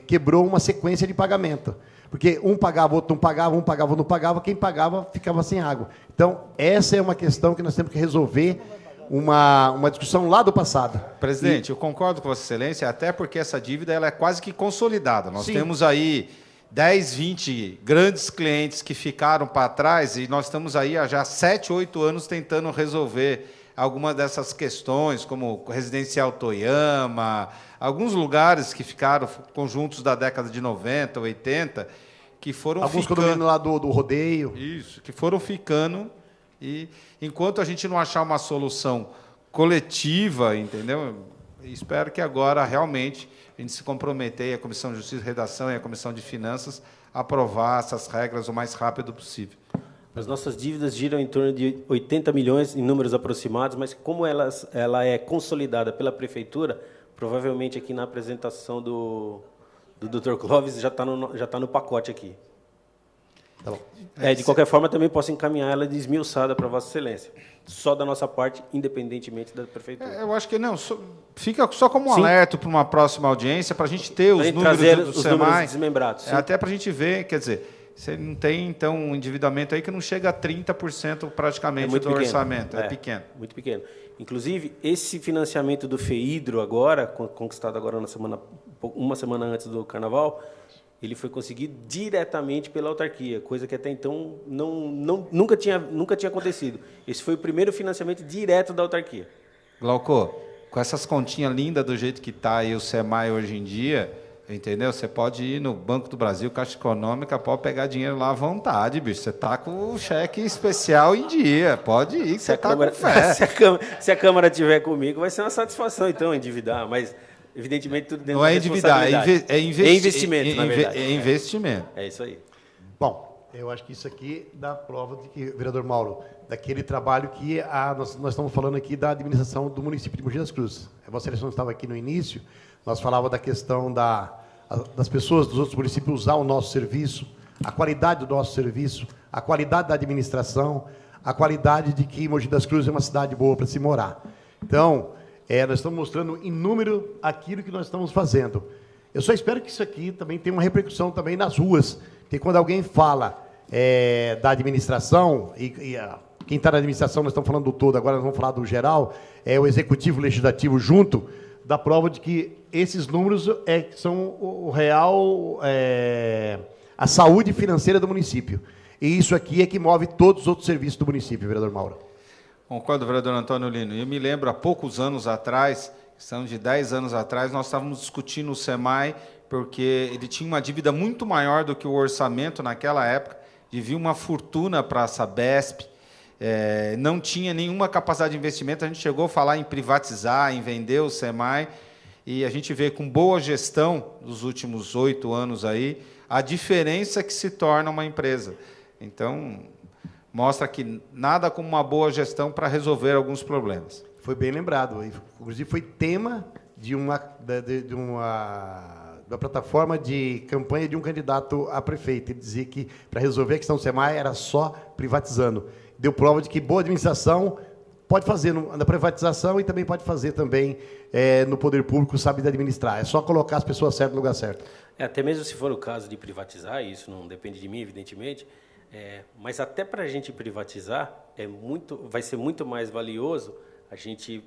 quebrou uma sequência de pagamento. Porque um pagava, outro não pagava, um pagava, outro não pagava, quem pagava ficava sem água. Então, essa é uma questão que nós temos que resolver, uma discussão lá do passado. Presidente, eu concordo com Vossa Excelência, até porque essa dívida ela é quase que consolidada. Nós Sim. temos aí 10, 20 grandes clientes que ficaram para trás e nós estamos aí há já 7, 8 anos tentando resolver algumas dessas questões, como Residencial Toyama, alguns lugares que ficaram conjuntos da década de 90, 80, que foram alguns ficando... condomínios lá do rodeio. Isso, que foram ficando... E enquanto a gente não achar uma solução coletiva, entendeu? Espero que agora realmente a gente se comprometer, a Comissão de Justiça e Redação e a Comissão de Finanças, a aprovar essas regras o mais rápido possível. As nossas dívidas giram em torno de 80 milhões em números aproximados, mas como ela é consolidada pela Prefeitura, provavelmente aqui na apresentação do Dr. Clóvis já está no pacote aqui. Tá bom. De qualquer forma, também posso encaminhar ela desmiuçada para Vossa Excelência. Só da nossa parte, independentemente da Prefeitura. Eu acho que não. Fica só como um Sim. alerta para uma próxima audiência, para a gente ter os números do os SEMAI. números desmembrados. Sim. Até para a gente ver, quer dizer, você não tem, então, um endividamento aí que não chega a 30% praticamente do pequeno. orçamento. É pequeno. Muito pequeno. Inclusive, esse financiamento do FEIDRO agora, conquistado agora uma semana antes do Carnaval, ele foi conseguido diretamente pela autarquia, coisa que até então nunca tinha acontecido. Esse foi o primeiro financiamento direto da autarquia. Glauco, com essas continhas lindas do jeito que está aí o SEMAI hoje em dia, entendeu? Você pode ir no Banco do Brasil, Caixa Econômica, pode pegar dinheiro lá à vontade, bicho. Você está com o cheque especial em dia, pode ir, que você está com fé. Se a Câmara estiver comigo, vai ser uma satisfação, então, endividar, mas... Evidentemente, tudo dentro não é da endividar, responsabilidade. é investimento, na verdade. É investimento. É isso aí. Bom, eu acho que isso aqui dá prova de que, vereador Mauro, daquele trabalho que nós estamos falando aqui da administração do município de Mogi das Cruzes. Vossa Excelência estava aqui no início, nós falávamos da questão das pessoas dos outros municípios usar o nosso serviço, a qualidade do nosso serviço, a qualidade da administração, a qualidade de que Mogi das Cruzes é uma cidade boa para se morar. Então... nós estamos mostrando em número aquilo que nós estamos fazendo. Eu só espero que isso aqui também tenha uma repercussão também nas ruas. Porque quando alguém fala da administração, quem está na administração, nós estamos falando do todo, agora nós vamos falar do geral, o executivo, o legislativo junto, dá prova de que esses números são o real, a saúde financeira do município. E isso aqui é que move todos os outros serviços do município, vereador Mauro. Concordo, vereador Antônio Lino. Eu me lembro, há poucos anos atrás, questão de 10 anos atrás, nós estávamos discutindo o SEMAI, porque ele tinha uma dívida muito maior do que o orçamento naquela época, devia uma fortuna para a Sabesp, não tinha nenhuma capacidade de investimento, a gente chegou a falar em privatizar, em vender o SEMAI, e a gente vê com boa gestão, nos últimos 8 anos aí, a diferença que se torna uma empresa. Então, mostra que nada como uma boa gestão para resolver alguns problemas. Foi bem lembrado. Inclusive, foi tema de uma plataforma de campanha de um candidato a prefeito. Ele dizia que, para resolver a questão do SEMAI, era só privatizando. Deu prova de que boa administração pode fazer na privatização e também pode fazer também no poder público, sabe administrar. É só colocar as pessoas certas no lugar certo. Até mesmo se for o caso de privatizar, isso não depende de mim, evidentemente, mas até para a gente privatizar, vai ser muito mais valioso a gente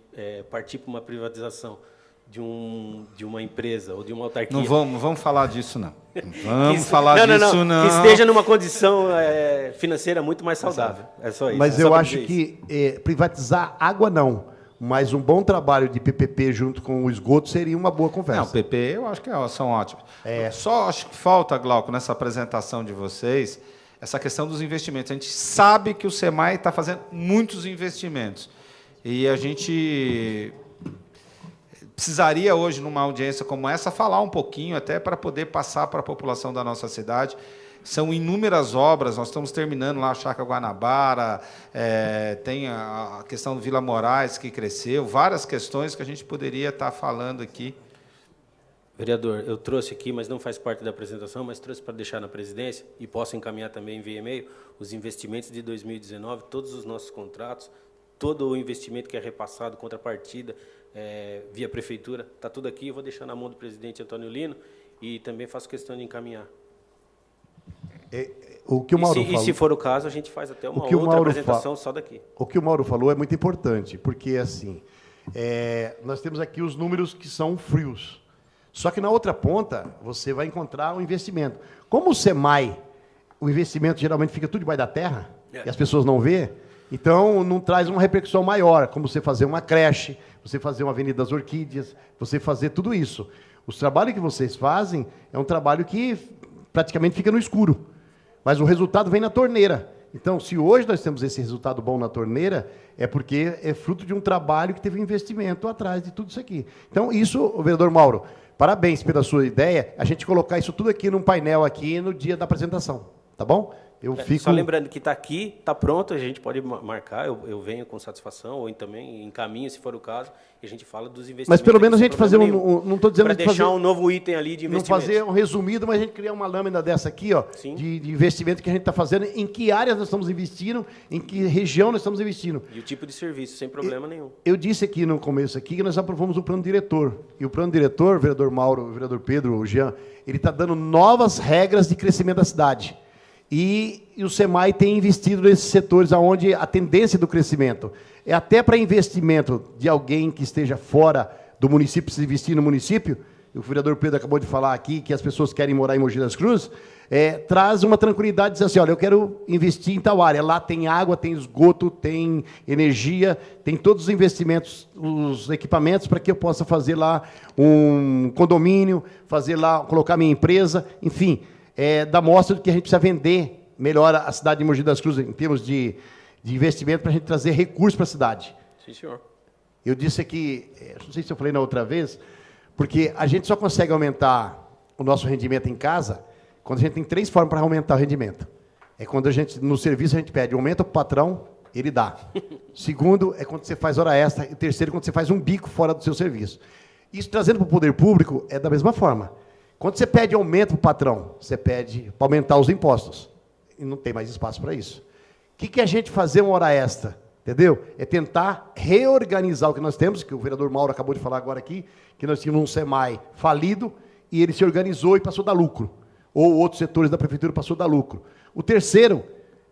partir para uma privatização de uma empresa ou de uma autarquia. Não vamos falar disso, não. Vamos falar disso, não. Que esteja numa condição financeira muito mais saudável. É só isso. Mas eu acho que privatizar água não, mas um bom trabalho de PPP junto com o esgoto seria uma boa conversa. Não, PP eu acho que são ótimos. Só acho que falta, Glauco, nessa apresentação de vocês, essa questão dos investimentos. A gente sabe que o SEMAI está fazendo muitos investimentos. E a gente precisaria hoje, numa audiência como essa, falar um pouquinho, até para poder passar para a população da nossa cidade. São inúmeras obras, nós estamos terminando lá a Chácara Guanabara, tem a questão do Vila Moraes, que cresceu, várias questões que a gente poderia estar falando aqui. Vereador, eu trouxe aqui, mas não faz parte da apresentação, mas trouxe para deixar na presidência, e posso encaminhar também via e-mail, os investimentos de 2019, todos os nossos contratos, todo o investimento que é repassado, contrapartida, via prefeitura, está tudo aqui, eu vou deixar na mão do presidente Antônio Lino, e também faço questão de encaminhar. O que o Mauro falou, e se for o caso, a gente faz até uma outra apresentação só daqui. O que o Mauro falou é muito importante, porque assim, nós temos aqui os números que são frios. Só que na outra ponta, você vai encontrar um investimento. Como o SEMAI, o investimento geralmente fica tudo debaixo da terra, e as pessoas não vê, então não traz uma repercussão maior, como você fazer uma creche, você fazer uma Avenida das Orquídeas, você fazer tudo isso. Os trabalhos que vocês fazem é um trabalho que praticamente fica no escuro, mas o resultado vem na torneira. Então, se hoje nós temos esse resultado bom na torneira, é porque é fruto de um trabalho que teve investimento atrás de tudo isso aqui. Então, isso, vereador Mauro, parabéns pela sua ideia, a gente colocar isso tudo aqui num painel aqui no dia da apresentação, tá bom? Só lembrando que está aqui, está pronto, a gente pode marcar, eu venho com satisfação, ou também encaminho, se for o caso, e a a gente fala dos investimentos. Mas pelo menos a gente fazer não estou dizendo para deixar um novo item ali de investimento. Não fazer um resumido, mas a gente criar uma lâmina dessa aqui, ó, de investimento que a gente está fazendo, em que áreas nós estamos investindo, em que região nós estamos investindo. E o tipo de serviço, sem problema nenhum. Eu disse aqui no começo aqui que nós aprovamos o plano diretor. E o plano diretor, o vereador Mauro, o vereador Pedro, o Jean, ele está dando novas regras de crescimento da cidade. E o SEMAI tem investido nesses setores onde a tendência do crescimento é até para investimento de alguém que esteja fora do município, se investir no município. O vereador Pedro acabou de falar aqui que as pessoas querem morar em Mogi das Cruzes, traz uma tranquilidade, diz assim, olha, eu quero investir em tal área, lá tem água, tem esgoto, tem energia, tem todos os investimentos, os equipamentos para que eu possa fazer lá um condomínio, fazer lá, colocar minha empresa, enfim, dá mostra de que a gente precisa vender melhor a cidade de Mogi das Cruzes em termos de investimento para a gente trazer recursos para a cidade. Sim, senhor. Eu disse aqui, não sei se eu falei na outra vez, porque a gente só consegue aumentar o nosso rendimento em casa quando a gente tem 3 formas para aumentar o rendimento. É quando a gente, no serviço, a gente pede aumento para o patrão, ele dá. Segundo, é quando você faz hora extra. E terceiro, quando você faz um bico fora do seu serviço. Isso, trazendo para o poder público, é da mesma forma. Quando você pede aumento para o patrão, você pede para aumentar os impostos. E não tem mais espaço para isso. O que a gente fazer uma hora extra? Entendeu? É tentar reorganizar o que nós temos, que o vereador Mauro acabou de falar agora aqui, que nós tínhamos um SEMAI falido, e ele se organizou e passou a dar lucro. Ou outros setores da prefeitura passou a dar lucro. O terceiro,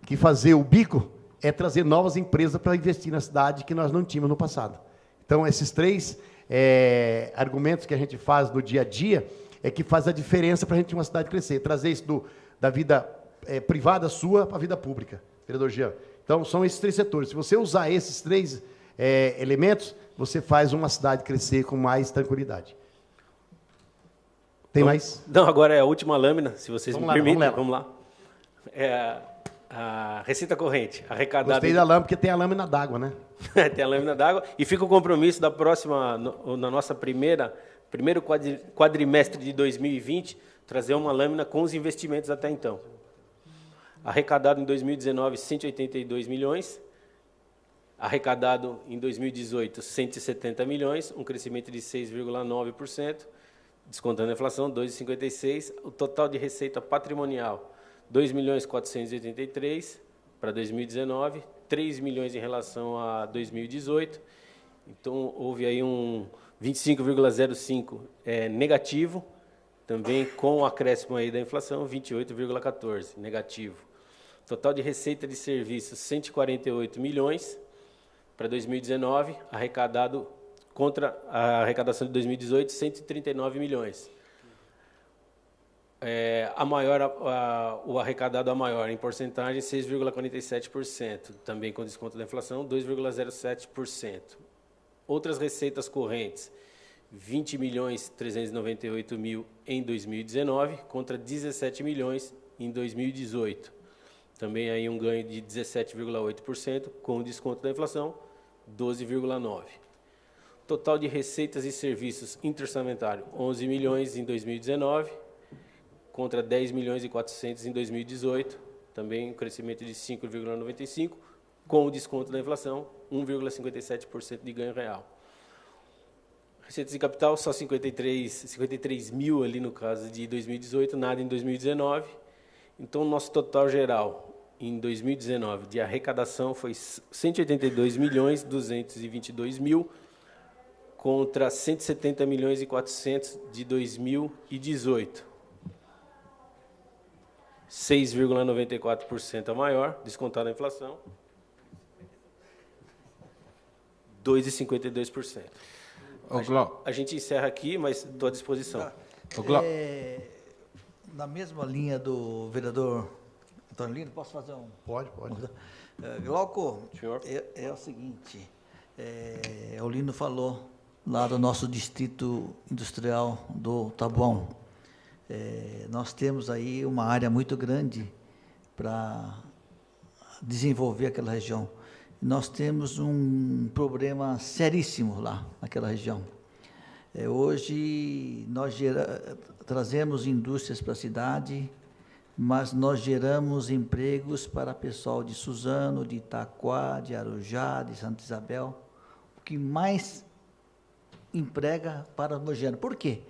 que fazer o bico, é trazer novas empresas para investir na cidade que nós não tínhamos no passado. Então, esses três argumentos que a gente faz no dia a dia é que faz a diferença para a gente uma cidade crescer. Trazer isso da vida privada sua para a vida pública, vereador Jean. Então, são esses três setores. Se você usar esses três elementos, você faz uma cidade crescer com mais tranquilidade. Tem mais? Não, agora é a última lâmina, se vocês me permitem. Vamos lá. É a receita corrente, arrecadada... Gostei da lâmina, porque tem a lâmina d'água, né? Tem a lâmina d'água. E fica o compromisso da próxima, na nossa primeiro quadrimestre de 2020, trazer uma lâmina com os investimentos até então. Arrecadado em 2019, 182 milhões. Arrecadado em 2018, 170 milhões, um crescimento de 6,9%. Descontando a inflação, 2,56%. O total de receita patrimonial, 2.483.000 para 2019, 3 milhões em relação a 2018. Então, houve aí um 25,05 negativo, também com o acréscimo aí da inflação, 28,14 negativo. Total de receita de serviços, 148 milhões para 2019, arrecadado contra a arrecadação de 2018, 139 milhões. O arrecadado a maior em porcentagem, 6,47%, também com desconto da inflação, 2,07%. Outras receitas correntes, 20.398.000 em 2019, contra 17 milhões em 2018. Também aí um ganho de 17,8%, com desconto da inflação, 12,9%. Total de receitas e serviços interorçamentário, 11 milhões em 2019, contra 10 milhões e 400 em 2018, também um crescimento de 5,95%, com o desconto da inflação, 1,57% de ganho real. Receitas de capital, só 53 mil ali no caso de 2018, nada em 2019. Então, o nosso total geral em 2019 de arrecadação foi 182.222.000 contra 170.400.000 de 2018. 6,94% a maior, descontada a inflação. 2,52%. A gente encerra aqui, mas estou à disposição. Na mesma linha do vereador Antônio Lino, posso fazer um... Pode. Glauco, é o seguinte, o Lino falou lá do nosso distrito industrial do Taboão. Nós temos aí uma área muito grande para desenvolver aquela região. Nós temos um problema seríssimo lá naquela região. Hoje nós trazemos indústrias para a cidade, mas nós geramos empregos para pessoal de Suzano, de Itaquá, de Arujá, de Santa Isabel, o que mais emprega para os mogianos. Por quê?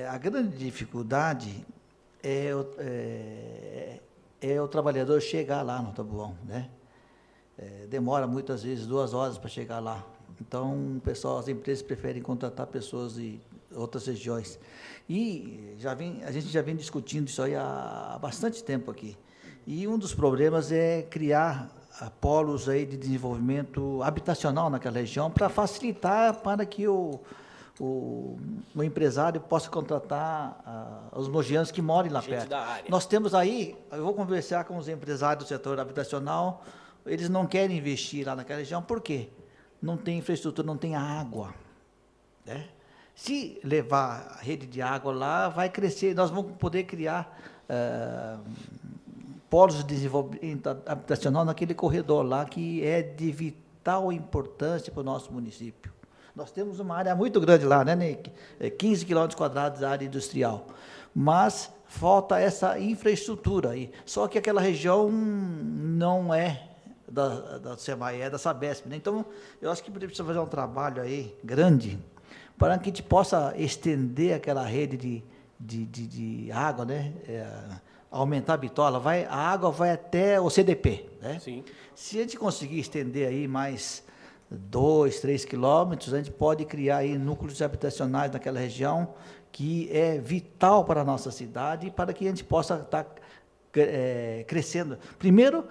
A grande dificuldade é o trabalhador chegar lá no Taboão, né? Demora muitas vezes 2 horas para chegar lá. Então, as empresas preferem contratar pessoas de outras regiões. E a gente já vem discutindo isso aí há bastante tempo aqui. E um dos problemas é criar polos aí de desenvolvimento habitacional naquela região para facilitar para que o empresário possa contratar os mogianos que moram lá perto. Nós temos aí, eu vou conversar com os empresários do setor habitacional, eles não querem investir lá naquela região, por quê? Não tem infraestrutura, não tem água, né? Se levar a rede de água lá, vai crescer, nós vamos poder criar polos de desenvolvimento habitacional naquele corredor lá, que é de vital importância para o nosso município. Nós temos uma área muito grande lá, né? 15 quilômetros² de área industrial, mas falta essa infraestrutura aí. Só que aquela região não é da SEMAI, é da Sabesp, né? Então, eu acho que precisa fazer um trabalho aí grande para que a gente possa estender aquela rede de água, né? Aumentar a bitola, a água vai até o CDP, né? Sim. Se a gente conseguir estender aí mais 2, 3 quilômetros, a gente pode criar aí núcleos habitacionais naquela região, que é vital para a nossa cidade e para que a gente possa estar crescendo. Primeiro,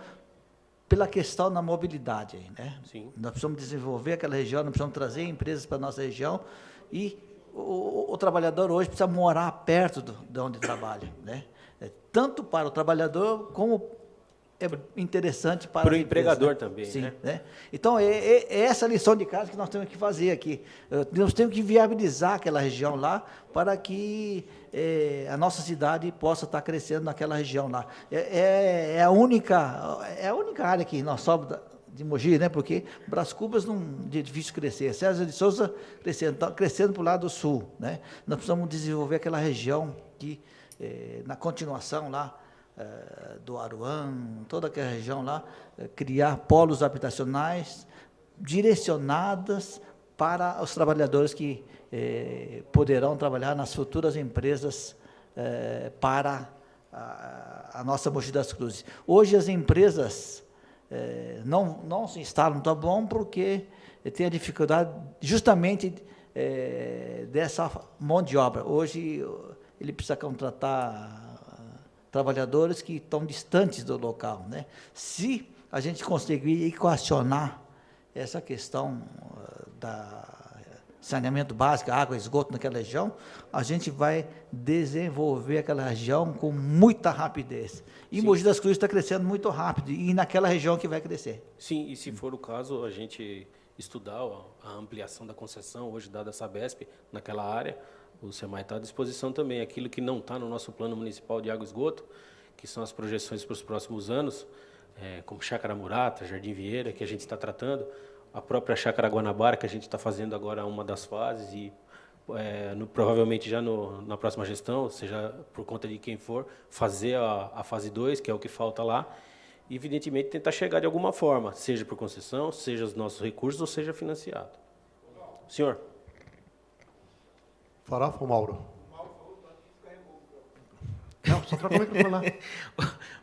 pela questão da mobilidade. Né? Sim. Nós precisamos desenvolver aquela região, nós precisamos trazer empresas para a nossa região e o trabalhador hoje precisa morar perto de onde trabalha. Né? Tanto para o trabalhador como é interessante para o a empregador, empresa, também. Sim, né? Né? Então, é essa lição de casa que nós temos que fazer aqui. Nós temos que viabilizar aquela região lá para que a nossa cidade possa estar crescendo naquela região lá. É a única área que nós somos de Mogi, né? Porque Brás Cubas não é difícil crescer. César de Souza crescendo para o lado sul. Né? Nós precisamos desenvolver aquela região que, na continuação lá, do Aruã, toda aquela região lá, criar polos habitacionais direcionadas para os trabalhadores que poderão trabalhar nas futuras empresas para a nossa Mogi das Cruzes. Hoje as empresas não se instalam tão bom porque tem a dificuldade justamente dessa mão de obra. Hoje ele precisa contratar trabalhadores que estão distantes do local. Né? Se a gente conseguir equacionar essa questão da saneamento básico, água, esgoto naquela região, a gente vai desenvolver aquela região com muita rapidez. E Mogi das Cruzes está crescendo muito rápido, e naquela região que vai crescer. Sim, e se for o caso, a gente estudar a ampliação da concessão, hoje dada a Sabesp, naquela área, o SEMAI está à disposição também. Aquilo que não está no nosso plano municipal de água e esgoto, que são as projeções para os próximos anos, como Chácara Murata, Jardim Vieira, que a gente está tratando, a própria Chácara Guanabara, que a gente está fazendo agora uma das fases, e provavelmente já na próxima gestão, seja por conta de quem for, fazer a fase 2, que é o que falta lá, e evidentemente tentar chegar de alguma forma, seja por concessão, seja os nossos recursos, ou seja financiado. Senhor. Farofa ou Mauro? Não, só troca o microfone lá.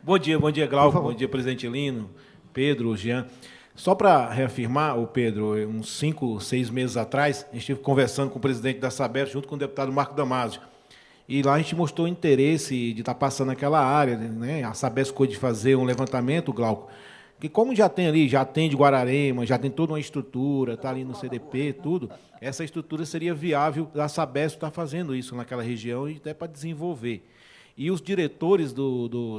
Bom dia, Glauco. Bom dia, presidente Lino, Pedro, Jean. Só para reafirmar, Pedro, uns 5, 6 meses atrás, a gente esteve conversando com o presidente da Sabesp, junto com o deputado Marco Damasio. E lá a gente mostrou interesse de estar passando naquela área, né? A Sabesp ficou de fazer um levantamento, Glauco, que como já tem ali, já tem de Guararema, já tem toda uma estrutura, está ali no CDP, tudo, essa estrutura seria viável a Sabesp estar fazendo isso naquela região e até para desenvolver. E os diretores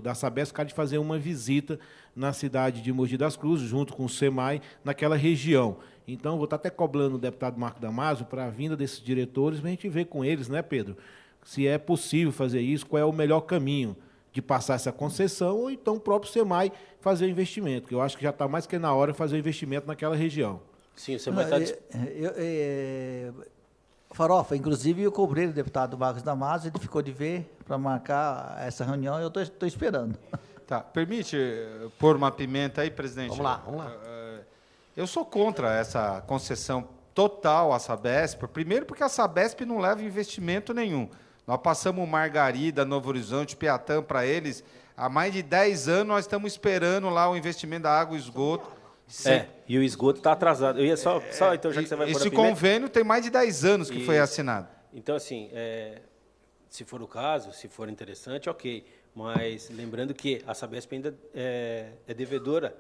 da Sabesp ficaram de fazer uma visita na cidade de Mogi das Cruzes, junto com o SEMAI, naquela região. Então, vou estar até cobrando o deputado Marco Damasio para a vinda desses diretores, para a gente ver com eles, né, Pedro, se é possível fazer isso, qual é o melhor caminho de passar essa concessão, ou então o próprio SEMAI fazer o investimento, que eu acho que já está mais que na hora de fazer o investimento naquela região. Sim, o SEMAI está... Farofa, inclusive eu cobrei o deputado Marcos Damasio, ele ficou de ver para marcar essa reunião e eu estou esperando. Tá, permite pôr uma pimenta aí, presidente? Vamos lá. Eu sou contra essa concessão total à Sabesp, primeiro porque a Sabesp não leva investimento nenhum. Nós passamos Margarida, Novo Horizonte, Piatã para eles, há mais de 10 anos nós estamos esperando lá o investimento da água e esgoto. E o esgoto está atrasado. Eu ia só então, já que você vai pôr a esse pimenta... convênio tem mais de 10 anos que foi assinado. Então, assim, se for o caso, se for interessante, ok. Mas lembrando que a Sabesp ainda é devedora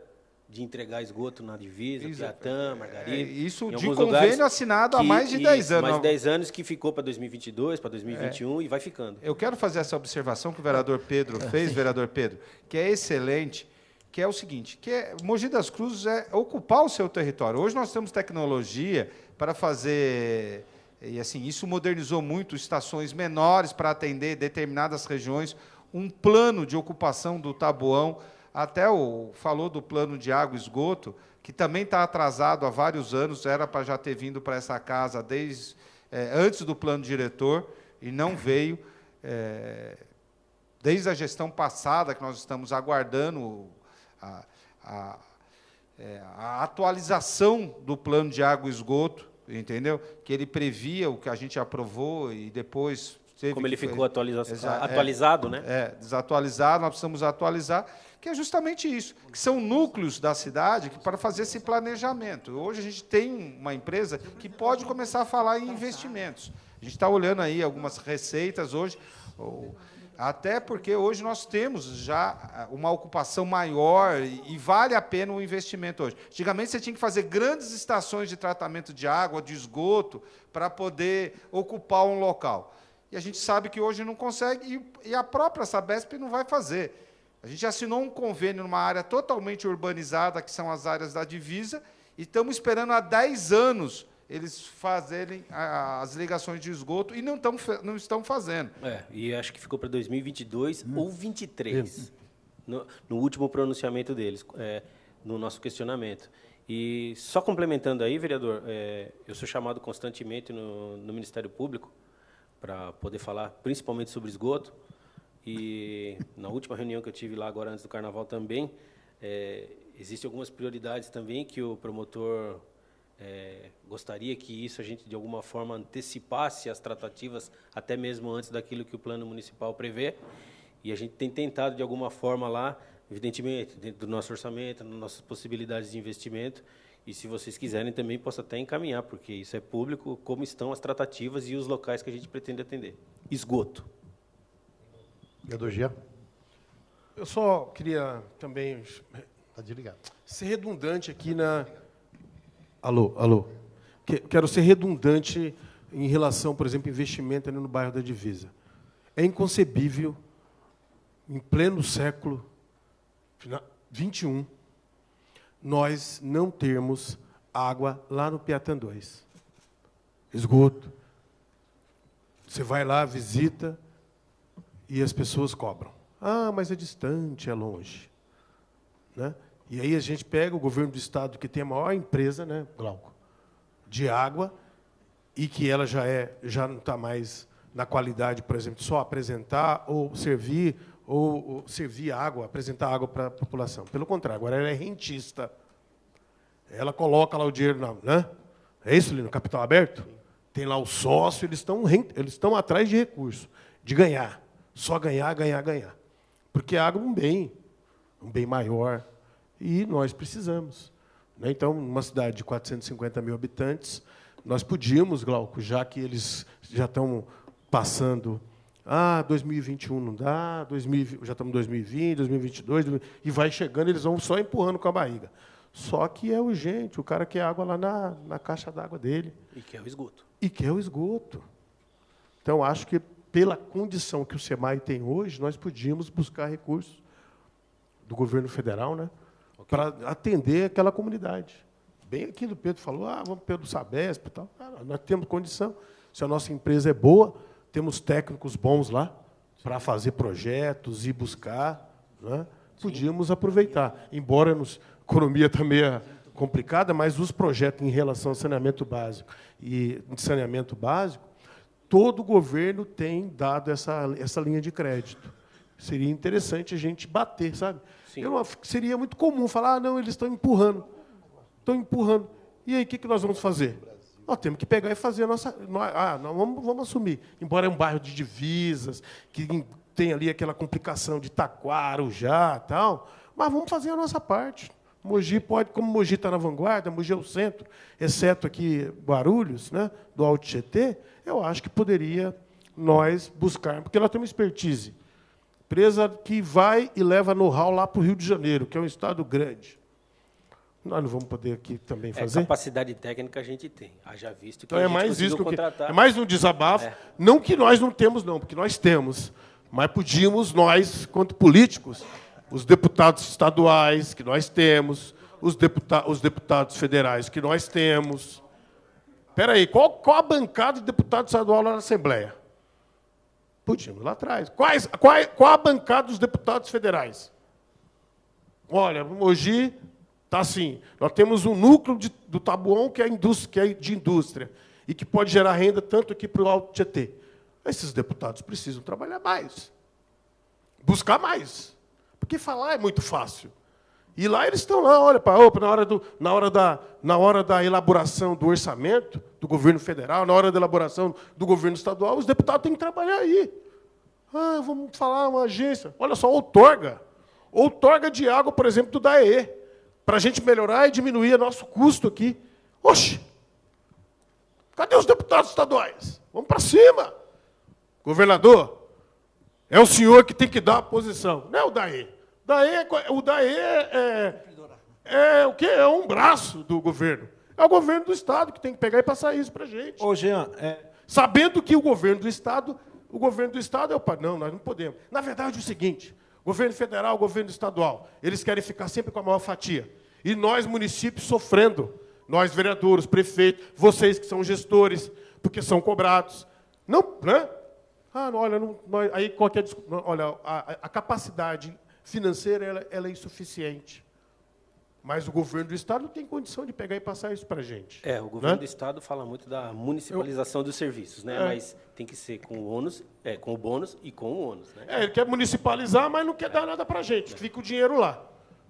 de entregar esgoto na divisa, Piatã, Margarida. Isso de convênio assinado há mais de 10 anos. Mais de 10 anos que ficou para 2022, para 2021 e vai ficando. Eu quero fazer essa observação que o vereador Pedro fez, vereador Pedro, que é excelente, que é o seguinte, Mogi das Cruzes é ocupar o seu território. Hoje nós temos tecnologia para fazer, e assim, isso modernizou muito, estações menores para atender determinadas regiões, um plano de ocupação do Taboão, até falou do plano de água e esgoto, que também está atrasado há vários anos, era para já ter vindo para essa casa antes do plano diretor, e não veio, desde a gestão passada, que nós estamos aguardando a atualização do plano de água e esgoto, entendeu? Que ele previa o que a gente aprovou e depois Como ele ficou Exa- atualizado, né? Desatualizado, nós precisamos atualizar, que é justamente isso, que são núcleos da cidade para fazer esse planejamento. Hoje a gente tem uma empresa que pode começar a falar em investimentos. A gente está olhando aí algumas receitas hoje, até porque hoje nós temos já uma ocupação maior e vale a pena o investimento hoje. Antigamente você tinha que fazer grandes estações de tratamento de água, de esgoto, para poder ocupar um local. E a gente sabe que hoje não consegue, e a própria Sabesp não vai fazer. A gente assinou um convênio numa área totalmente urbanizada, que são as áreas da divisa, e estamos esperando há 10 anos eles fazerem as ligações de esgoto, e não estão fazendo. E acho que ficou para 2022 ou 2023, no último pronunciamento deles, no nosso questionamento. E só complementando aí, vereador, eu sou chamado constantemente no Ministério Público para poder falar principalmente sobre esgoto, e na última reunião que eu tive lá agora antes do Carnaval também, existem algumas prioridades também que o promotor gostaria que isso a gente de alguma forma antecipasse as tratativas até mesmo antes daquilo que o plano municipal prevê, e a gente tem tentado de alguma forma lá, evidentemente, dentro do nosso orçamento, das nossas possibilidades de investimento, e se vocês quiserem também posso até encaminhar, porque isso é público, como estão as tratativas e os locais que a gente pretende atender. Esgoto. Vereador Jean. Eu só queria também Está desligado. ser redundante aqui na... Alô. Quero ser redundante em relação, por exemplo, investimento ali no bairro da Divisa. É inconcebível, em pleno século XXI, nós não termos água lá no Piatã 2. Esgoto. Você vai lá, visita, e as pessoas cobram. Ah, mas é distante, é longe. Né? E aí a gente pega o governo do estado, que tem a maior empresa, né, Glauco, de água, e que ela já não está mais na qualidade, por exemplo, só apresentar ou servir água, apresentar água para a população. Pelo contrário, agora ela é rentista. Ela coloca lá o dinheiro, né? É isso, Lino? Capital aberto? Tem lá o sócio, eles estão atrás de recursos, de ganhar. Só ganhar. Porque a água é um bem maior, e nós precisamos. Né? Então, numa cidade de 450 mil habitantes, nós podíamos, Glauco, já que eles já estão passando... 2021 não dá, já estamos em 2020, 2022, e vai chegando, eles vão só empurrando com a barriga. Só que é urgente, o cara quer água lá na caixa d'água dele. E quer o esgoto. Então, acho que, pela condição que o SEMAI tem hoje, nós podíamos buscar recursos do governo federal, né, para atender aquela comunidade. Bem aquilo que o Pedro falou, vamos pelo Sabesp e tal. Nós temos condição. Se a nossa empresa é boa, temos técnicos bons lá para fazer projetos e buscar, né? Podíamos aproveitar. Embora a economia está meio complicada, mas os projetos em relação ao saneamento básico todo o governo tem dado essa linha de crédito. Seria interessante a gente bater, sabe? Seria muito comum falar, não, eles estão empurrando. E aí, o que nós vamos fazer? Nós temos que pegar e fazer a nossa... vamos assumir. Embora é um bairro de divisas, que tem ali aquela complicação de Taquara, Ujá, tal, mas vamos fazer a nossa parte. Mogi pode, como Mogi está na vanguarda, Mogi é o centro, exceto aqui Guarulhos, né, do Alto Tietê, eu acho que poderia nós buscar, porque nós temos expertise. Empresa que vai e leva know-how lá para o Rio de Janeiro, que é um estado grande. Nós não vamos poder aqui também fazer? Capacidade técnica a gente tem. Haja visto que então a gente conseguiu contratar. É mais um desabafo. Não que nós não temos, não, porque nós temos. Mas podíamos, nós, quanto políticos, os deputados estaduais que nós temos, os deputados federais que nós temos. Espera aí, qual a bancada de deputado estadual lá na Assembleia? Podíamos lá atrás. Qual a bancada dos deputados federais? Olha, Mogi... Está assim, nós temos um núcleo do Taboão que é de indústria e que pode gerar renda tanto aqui para o Alto Tietê. Esses deputados precisam trabalhar mais, buscar mais. Porque falar é muito fácil. E lá eles estão lá, olha, na hora da elaboração do orçamento do governo federal, na hora da elaboração do governo estadual, os deputados têm que trabalhar aí. Vamos falar uma agência. Olha só, outorga de água, por exemplo, do DAE, para a gente melhorar e diminuir o nosso custo aqui. Oxe! Cadê os deputados estaduais? Vamos para cima! Governador, é o senhor que tem que dar a posição, não é o DAE. O DAE é o quê? É um braço do governo. É o governo do Estado que tem que pegar e passar isso para a gente. Ô, Jean, sabendo que o governo do Estado é o pai. Não, nós não podemos. Na verdade, é o seguinte, governo federal, governo estadual, eles querem ficar sempre com a maior fatia. E nós, municípios, sofrendo. Nós, vereadores, prefeitos, vocês que são gestores, porque são cobrados. Não, né? Olha, aí qualquer desculpa. Olha, a capacidade financeira ela é insuficiente. Mas o governo do Estado não tem condição de pegar e passar isso para a gente. O governo do Estado fala muito da municipalização dos serviços, né? Mas tem que ser com o ônus, com o bônus e com o ônus. Né? Ele quer municipalizar, mas não quer dar nada para a gente. Fica o dinheiro lá.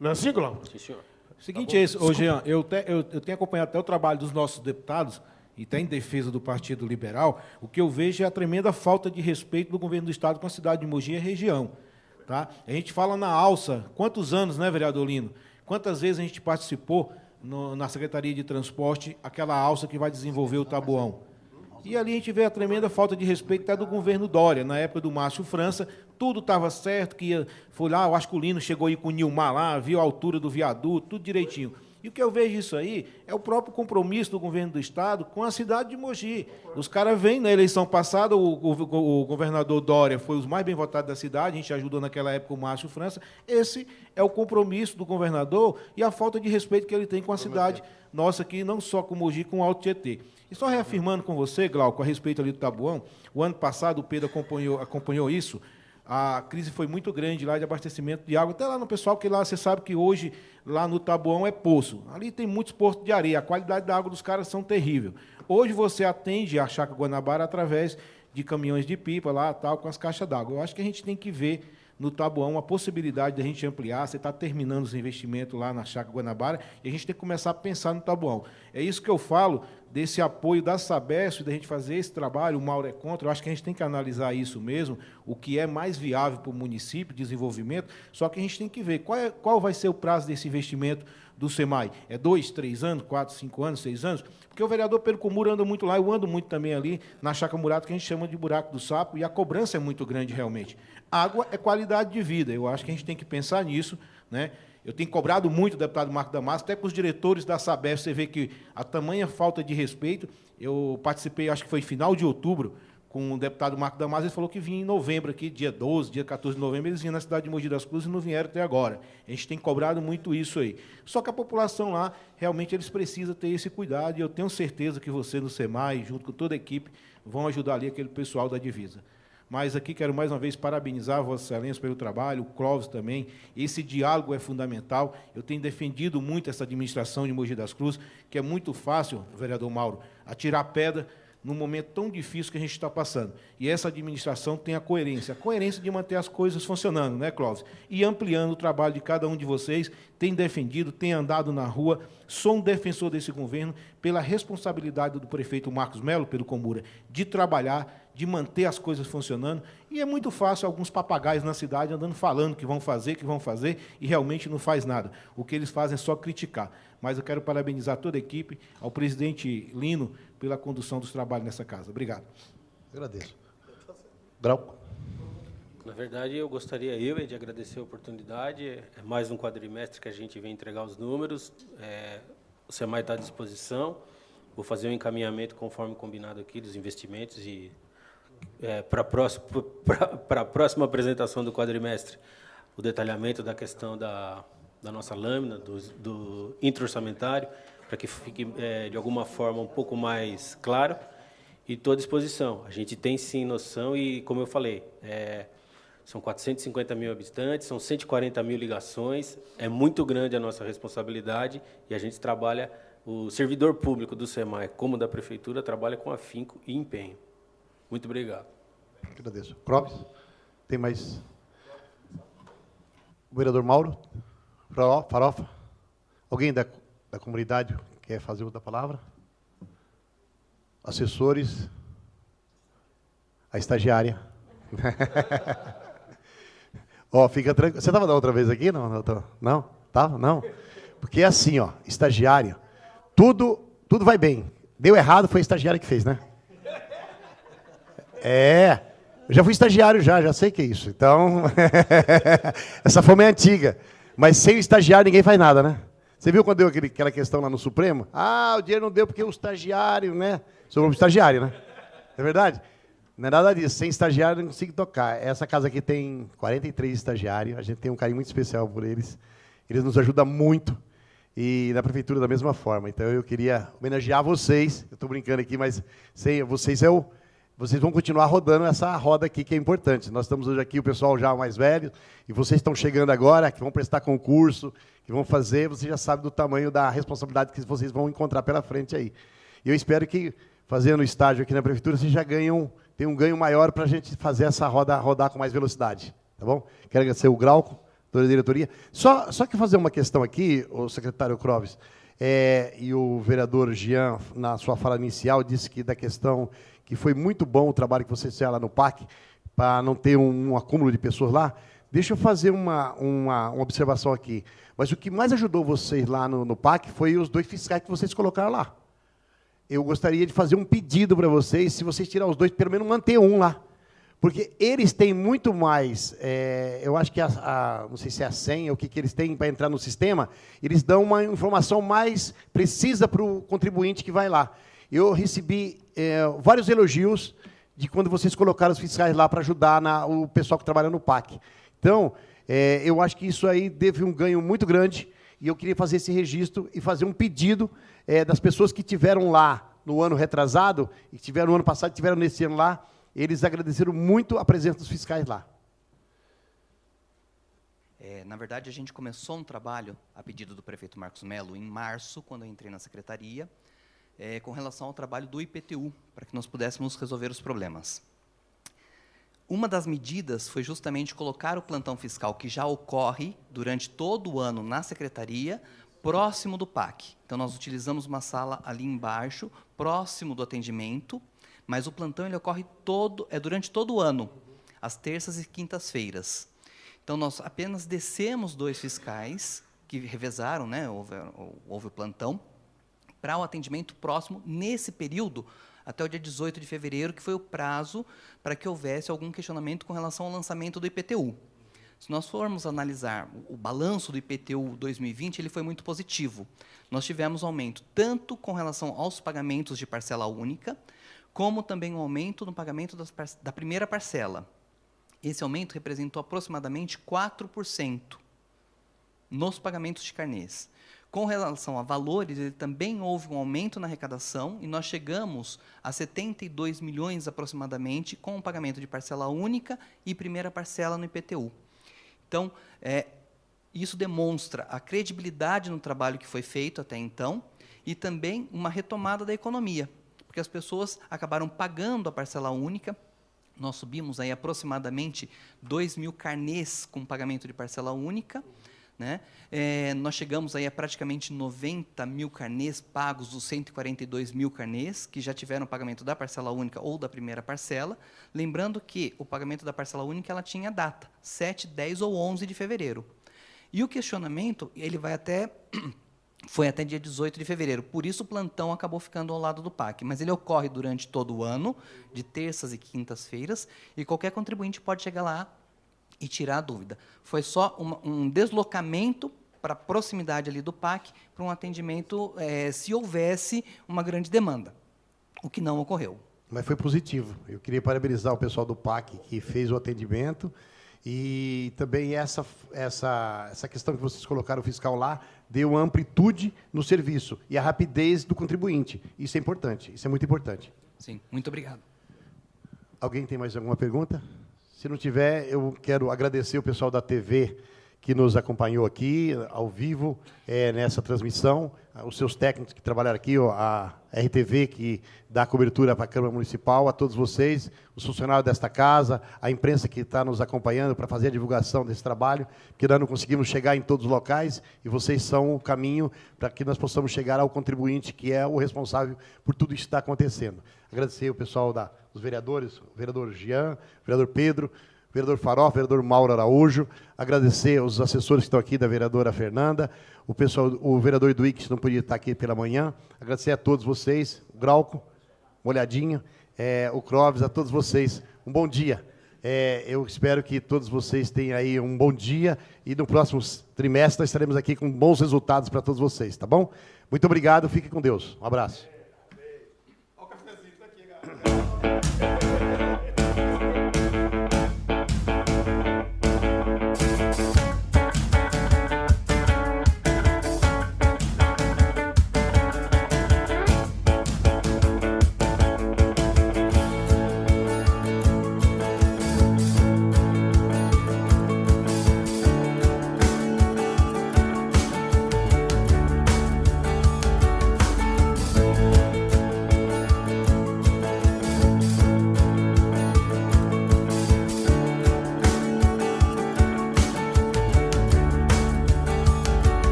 Não é assim, Glauco? Sim, senhor. Seguinte é esse, Jean, eu tenho acompanhado até o trabalho dos nossos deputados, e até em defesa do Partido Liberal, o que eu vejo é a tremenda falta de respeito do governo do Estado com a cidade de Mogi e a região. Tá? A gente fala na alça, quantos anos, né, vereador Lino? Quantas vezes a gente participou na Secretaria de Transporte, aquela alça que vai desenvolver o Taboão? E ali a gente vê a tremenda falta de respeito até do governo Dória, na época do Márcio França, tudo estava certo, foi lá, eu acho que o Lino chegou aí com o Nilmar lá, viu a altura do viaduto, tudo direitinho. E o que eu vejo isso aí é o próprio compromisso do governo do Estado com a cidade de Mogi. Os caras vêm, na eleição passada, o governador Dória foi os mais bem votados da cidade, a gente ajudou naquela época o Márcio França. Esse é o compromisso do governador e a falta de respeito que ele tem com a cidade nossa aqui, não só com Mogi, com o Alto Tietê. E só reafirmando com você, Glauco, a respeito ali do Taboão, o ano passado o Pedro acompanhou isso, a crise foi muito grande lá de abastecimento de água, até lá no pessoal, que lá você sabe que hoje, lá no Taboão, é poço. Ali tem muitos postos de areia, a qualidade da água dos caras são terrível. Hoje você atende a Chácara Guanabara através de caminhões de pipa lá, tal, com as caixas d'água. Eu acho que a gente tem que ver no Taboão a possibilidade de a gente ampliar. Você está terminando os investimentos lá na Chácara Guanabara e a gente tem que começar a pensar no Taboão. É isso que eu falo desse apoio da Sabesp, da gente fazer esse trabalho. O Mauro é contra, eu acho que a gente tem que analisar isso mesmo, o que é mais viável para o município, desenvolvimento, só que a gente tem que ver qual vai ser o prazo desse investimento do SEMAI. É 2, 3 anos, 4, 5 anos, 6 anos? Porque o vereador Pedro Comura anda muito lá, eu ando muito também ali, na Chácara Murato, que a gente chama de buraco do sapo, e a cobrança é muito grande realmente. Água é qualidade de vida, eu acho que a gente tem que pensar nisso, né? Eu tenho cobrado muito o deputado Marco Damasco, até para os diretores da Sabesp, você vê que a tamanha falta de respeito. Eu participei, acho que foi final de outubro, com o deputado Marco Damasco, ele falou que vinha em novembro, aqui, dia 12, dia 14 de novembro, eles vinham na cidade de Mogi das Cruzes e não vieram até agora. A gente tem cobrado muito isso aí. Só que a população lá, realmente, eles precisam ter esse cuidado, e eu tenho certeza que você, no SEMAI, junto com toda a equipe, vão ajudar ali aquele pessoal da divisa. Mas aqui quero mais uma vez parabenizar a Vossa Excelência pelo trabalho, o Clóvis também. Esse diálogo é fundamental. Eu tenho defendido muito essa administração de Mogi das Cruzes, que é muito fácil, vereador Mauro, atirar pedra num momento tão difícil que a gente está passando. E essa administração tem a coerência de manter as coisas funcionando, né, Clóvis? E ampliando o trabalho de cada um de vocês, tem defendido, tem andado na rua. Sou um defensor desse governo pela responsabilidade do prefeito Marcos Melo, Pedro Comura, de trabalhar, de manter as coisas funcionando. E é muito fácil alguns papagaios na cidade andando falando que vão fazer, e realmente não faz nada. O que eles fazem é só criticar. Mas eu quero parabenizar toda a equipe, ao presidente Lino, pela condução dos trabalhos nessa casa. Obrigado. Agradeço. Grau. Na verdade, eu gostaria de agradecer a oportunidade. É mais um quadrimestre que a gente vem entregar os números. O SEMAI está à disposição. Vou fazer um encaminhamento conforme combinado aqui dos investimentos e para a próxima apresentação do quadrimestre, o detalhamento da questão da nossa lâmina, do intra-orçamentário, para que fique, de alguma forma, um pouco mais claro, e estou à disposição. A gente tem, sim, noção, e, como eu falei, são 450 mil habitantes, são 140 mil ligações, é muito grande a nossa responsabilidade, e a gente trabalha, o servidor público do SEMAI, como da Prefeitura, trabalha com afinco e empenho. Muito obrigado. Agradeço. Clóvis, tem mais? O vereador Mauro? Farofa? Alguém da comunidade quer fazer uso da palavra? Assessores? A estagiária? Ó, fica tranquilo. Você estava da outra vez aqui? Não? Não? Tava? Não? Porque é assim, ó, estagiário, tudo vai bem. Deu errado, foi a estagiária que fez, né? Eu já fui estagiário já sei que é isso. Então, essa fama é antiga. Mas sem o estagiário ninguém faz nada, né? Você viu quando deu aquela questão lá no Supremo? Ah, o dinheiro não deu porque o estagiário, né? Sobrou para o estagiário, né? É verdade? Não é nada disso. Sem estagiário não consigo tocar. Essa casa aqui tem 43 estagiários. A gente tem um carinho muito especial por eles. Eles nos ajudam muito. E na prefeitura da mesma forma. Então eu queria homenagear vocês. Eu estou brincando aqui, mas vocês vão continuar rodando essa roda aqui que é importante. Nós estamos hoje aqui, o pessoal já mais velho, e vocês estão chegando agora, que vão prestar concurso, que vão fazer, você já sabe do tamanho da responsabilidade que vocês vão encontrar pela frente aí. E eu espero que, fazendo estágio aqui na prefeitura, vocês já tenham um ganho maior para a gente fazer essa roda rodar com mais velocidade. Tá bom? Quero agradecer o Glauco, toda a diretoria. Só que fazer uma questão aqui, o secretário Clóvis, e o vereador Jean, na sua fala inicial, disse que da questão que foi muito bom o trabalho que vocês fizeram lá no PAC, para não ter um acúmulo de pessoas lá. Deixa eu fazer uma observação aqui. Mas o que mais ajudou vocês lá no PAC foi os 2 fiscais que vocês colocaram lá. Eu gostaria de fazer um pedido para vocês, se vocês tirar os 2, pelo menos manter um lá. Porque eles têm muito mais, eu acho que não sei se é a senha, o que eles têm para entrar no sistema, eles dão uma informação mais precisa para o contribuinte que vai lá. Eu recebi vários elogios de quando vocês colocaram os fiscais lá para ajudar o pessoal que trabalha no PAC. Então, eu acho que isso aí teve um ganho muito grande, e eu queria fazer esse registro e fazer um pedido das pessoas que tiveram lá no ano retrasado, e que tiveram no ano passado, e tiveram nesse ano lá, eles agradeceram muito a presença dos fiscais lá. Na verdade, a gente começou um trabalho, a pedido do prefeito Marcos Melo, em março, quando eu entrei na secretaria, com relação ao trabalho do IPTU, para que nós pudéssemos resolver os problemas. Uma das medidas foi justamente colocar o plantão fiscal, que já ocorre durante todo o ano na secretaria, próximo do PAC. Então, nós utilizamos uma sala ali embaixo, próximo do atendimento, mas o plantão ele ocorre durante todo o ano, às terças e quintas-feiras. Então, nós apenas descemos 2 fiscais, que revezaram, né, houve o plantão, para o atendimento próximo, nesse período, até o dia 18 de fevereiro, que foi o prazo para que houvesse algum questionamento com relação ao lançamento do IPTU. Se nós formos analisar o balanço do IPTU 2020, ele foi muito positivo. Nós tivemos aumento tanto com relação aos pagamentos de parcela única, como também um aumento no pagamento da primeira parcela. Esse aumento representou aproximadamente 4% nos pagamentos de carnês. Com relação a valores, ele também houve um aumento na arrecadação, e nós chegamos a 72 milhões aproximadamente, com o pagamento de parcela única e primeira parcela no IPTU. Então, isso demonstra a credibilidade no trabalho que foi feito até então, e também uma retomada da economia, porque as pessoas acabaram pagando a parcela única. Nós subimos aí aproximadamente 2 mil carnês com pagamento de parcela única, né? Nós chegamos aí a praticamente 90 mil carnês pagos dos 142 mil carnês, que já tiveram pagamento da parcela única ou da primeira parcela. Lembrando que o pagamento da parcela única ela tinha data, 7, 10 ou 11 de fevereiro. E o questionamento ele foi até dia 18 de fevereiro, por isso o plantão acabou ficando ao lado do PAC, mas ele ocorre durante todo o ano, de terças e quintas-feiras, e qualquer contribuinte pode chegar lá e tirar a dúvida. Foi só um deslocamento para a proximidade ali do PAC, para um atendimento, se houvesse uma grande demanda, o que não ocorreu. Mas foi positivo. Eu queria parabenizar o pessoal do PAC que fez o atendimento, e também essa questão que vocês colocaram o fiscal lá, deu amplitude no serviço e a rapidez do contribuinte. Isso é importante, isso é muito importante. Sim, muito obrigado. Alguém tem mais alguma pergunta? Se não tiver, eu quero agradecer o pessoal da TV que nos acompanhou aqui, ao vivo, nessa transmissão, os seus técnicos que trabalharam aqui, a RTV, que dá cobertura para a Câmara Municipal, a todos vocês, os funcionários desta casa, a imprensa que está nos acompanhando para fazer a divulgação desse trabalho, porque nós não conseguimos chegar em todos os locais, e vocês são o caminho para que nós possamos chegar ao contribuinte, que é o responsável por tudo isso que está acontecendo. Agradecer o pessoal dos vereadores, o vereador Jean, o vereador Pedro, vereador Farofa, vereador Mauro Araújo, agradecer os assessores que estão aqui, da vereadora Fernanda, o vereador Eduíque, que não podia estar aqui pela manhã, agradecer a todos vocês, o Grauco, Molhadinho, o Clóvis, a todos vocês, um bom dia. Eu espero que todos vocês tenham aí um bom dia, e no próximo trimestre nós estaremos aqui com bons resultados para todos vocês, tá bom? Muito obrigado, fique com Deus, um abraço. Olha o cafezinho, tá aqui, galera.